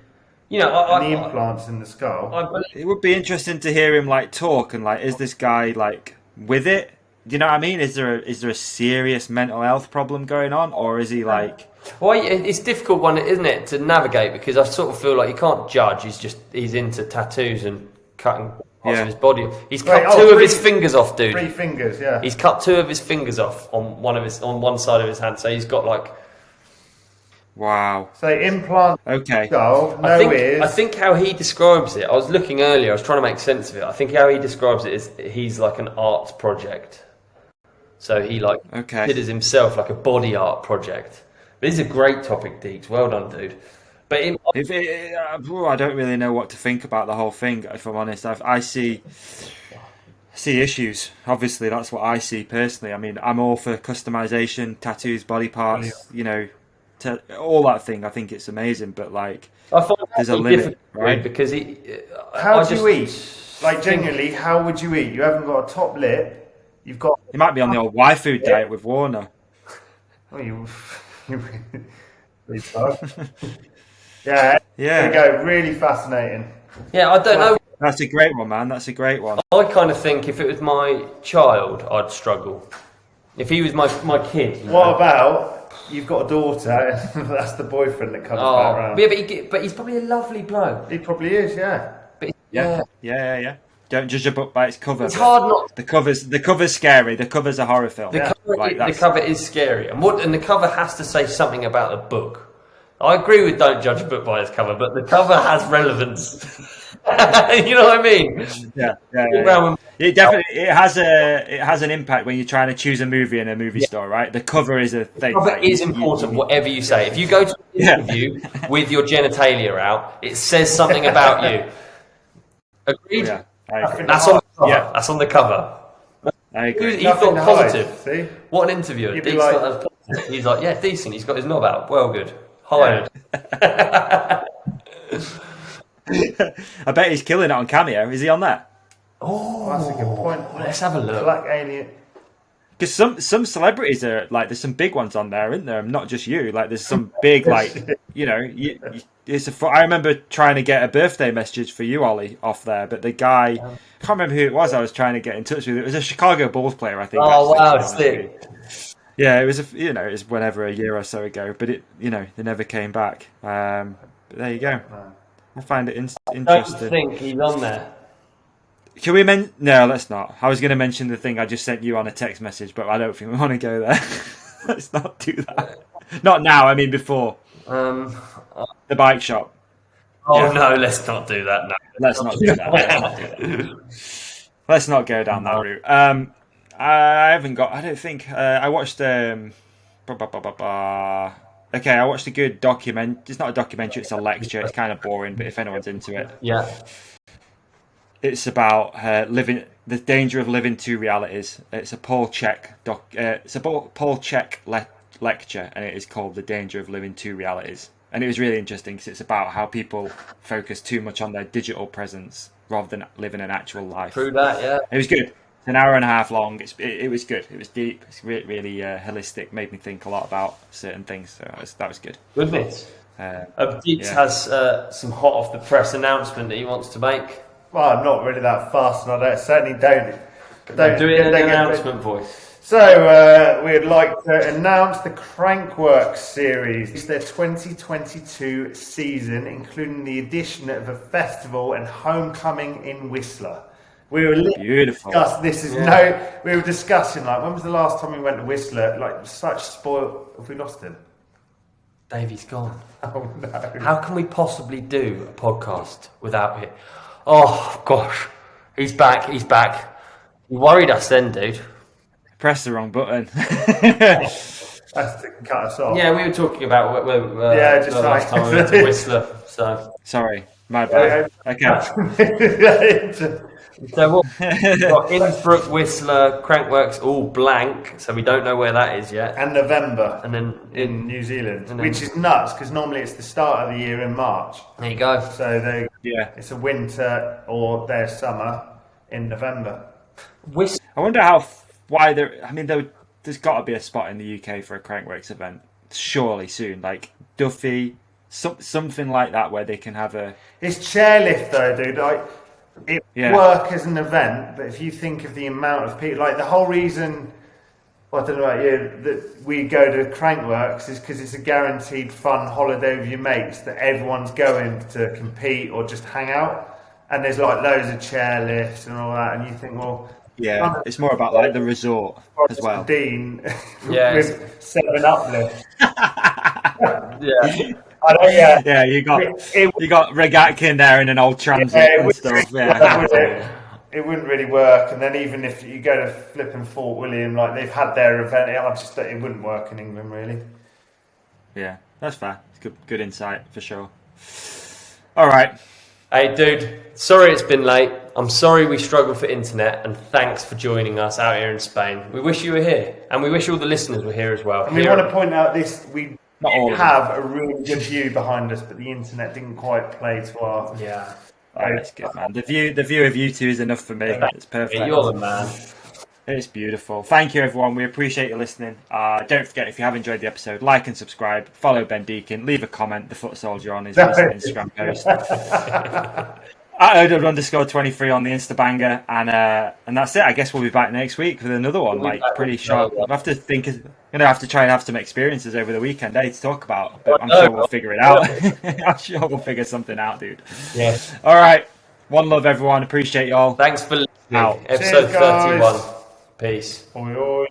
and the implants in the skull. I believe. It would be interesting to hear him like talk and like, is this guy like with it? Do you know what I mean? Is there a serious mental health problem going on, or is he like? Well, it's a difficult one, isn't it, to navigate because I sort of feel like you can't judge. He's into tattoos and cutting parts Yeah. of his body. He's Wait, cut two of his fingers off, dude. 3 fingers, yeah. He's cut two of his fingers off on one side of his hand, so he's got like. Wow. So implant Okay. skull, no ears. I think how he describes it. I was looking earlier. I was trying to make sense of it. I think how he describes it is he's like an arts project. So he like Okay. considers himself like a body art project. But this is a great topic, Deeks. Well done, dude. But I don't really know what to think about the whole thing. If I'm honest, I see issues. Obviously, that's what I see personally. I mean, I'm all for customization, tattoos, body parts. You know, all that thing. I think it's amazing. But like, I find there's a that limit, difficult, right? Because How I do you eat? Like genuinely, how would you eat? You haven't got a top lip. You've got. He might be on the old waifu diet with Warner. Oh, yeah. Yeah. There you go. Really fascinating. Yeah, I don't know. That's a great one, man. That's a great one. I kind of think if it was my child, I'd struggle. If he was my kid. You What know. about you've got a daughter? And that's the boyfriend that comes back around. Yeah, but he's probably a lovely bloke. He probably is. Yeah. But Yeah. Don't judge a book by its cover. It's hard not. The cover's scary. The cover's a horror film. The Like, cover is scary, and the cover has to say something about the book. I agree with don't judge a book by its cover, but the cover has relevance. You know what I mean? Yeah. It definitely it has an impact when you're trying to choose a movie in a movie store, right? The cover is a thing. The cover like, is important, whatever you say. If you go to an interview with your genitalia out, it says something about you. Agreed? Yeah, I agree. That's on the cover. Yeah. That's on the cover. I agree. He Nothing thought to hide, positive. see? What an interviewer. You'd be Deeks like- thought that was positive. He's like, yeah, decent. He's got his knob out. Well, good. Hired. I bet he's killing it on Cameo. Is he on that? That's a good point. Let's have a look. Black alien. Because some celebrities are like, there's some big ones on there, isn't there? Not just you. Like, there's some big, like, you know, I remember trying to get a birthday message for you, Ollie, off there, but the guy, I can't remember who it was. I was trying to get in touch with. It was a Chicago Bulls player, I think. Oh, actually, wow, to be honest with sick. you. Yeah, it was it was whenever a year or so ago, but they never came back. But there you go. I find it I don't interesting. think he's on there. Can we No, let's not. I was going to mention the thing I just sent you on a text message, but I don't think we want to go there. Let's not do that. Not now. I mean, before the bike shop. Oh no, let's not do that. No. Let's not do that. Let's not go down that route. I haven't got. I don't think I watched. Okay, I watched a good document. It's not a documentary. It's a lecture. It's kind of boring, but if anyone's into it, Yeah. it's about the danger of living two realities. It's a Paul Chek lecture, and it is called "The Danger of Living Two Realities." And it was really interesting because it's about how people focus too much on their digital presence rather than living an actual life. True that, yeah. It was good. It's an hour and a half long. It was good. It was deep. It's really holistic. Made me think a lot about certain things. So that was good. Goodness. Deeks yeah. has some hot off the press announcement that he wants to make. Well, I'm not really that fast, and I certainly don't Do it in an announcement voice. So, we'd like to announce the Crankworks series. It's their 2022 season, including the addition of a festival and homecoming in Whistler. We were Beautiful. We were discussing, like, when was the last time we went to Whistler? Like, such spoil. Have we lost him? Davy's gone. Oh, no. How can we possibly do a podcast without it? Oh, gosh. He's back. You worried us then, dude. Press the wrong button. That's to cut us off. Yeah, we were talking about just the last time we went to Whistler. So, Sorry, my bad. Okay. so what? We've got Innsbruck, Whistler, Crankworks, all blank. So we don't know where that is yet. And November. And then in New Zealand, and then- which is nuts because normally it's the start of the year in March. there you go. So It's a winter or their summer in November. Whistler. I wonder there's got to be a spot in the UK for a Crankworks event. Surely soon, like Duffy, something like that, where they can have a. It's chairlift though, dude. Like it work as an event, but if you think of the amount of people, like the whole reason. Well, I don't know about you, that we go to Crankworks is because it's a guaranteed fun holiday with your mates that everyone's going to compete or just hang out, and there's like loads of chairlifts and all that, and you think, well. Yeah, it's more about like the resort as well. Dean Yeah. with 7 uplift. Yeah. I know, yeah. Yeah, you got Regatkin there in an old transit and stuff. Yeah, it wouldn't really work. And then even if you go to flipping Fort William, like they've had their event, it wouldn't work in England really. yeah, that's fair. It's good insight for sure. All right. Hey, dude. Sorry it's been late. I'm sorry we struggle for internet, and thanks for joining us out here in Spain. We wish you were here, and we wish all the listeners were here as well. And we want to point out we Not all of have a really good view behind us, but the internet didn't quite play to our. Yeah. Oh, that's good, man. The view of you two is enough for me. It's perfect. You're the man. It's beautiful. Thank you, everyone. We appreciate you listening. Don't forget, if you have enjoyed the episode, like and subscribe. Follow Ben Deakin. Leave a comment. The Foot Soldier on his recent Instagram post. @odub_23 on the Instabanger, and that's it. I guess we'll be back next week with another one. Like pretty sharp. We'll have to think. Have to try and have some experiences over the weekend, to talk about. But I'm sure we'll figure it out. I'm sure we'll figure something out, dude. Yes. All right. One love, everyone. Appreciate y'all. Thanks for listening. Out. Episode Cheers, guys. 31. Peace. Or we always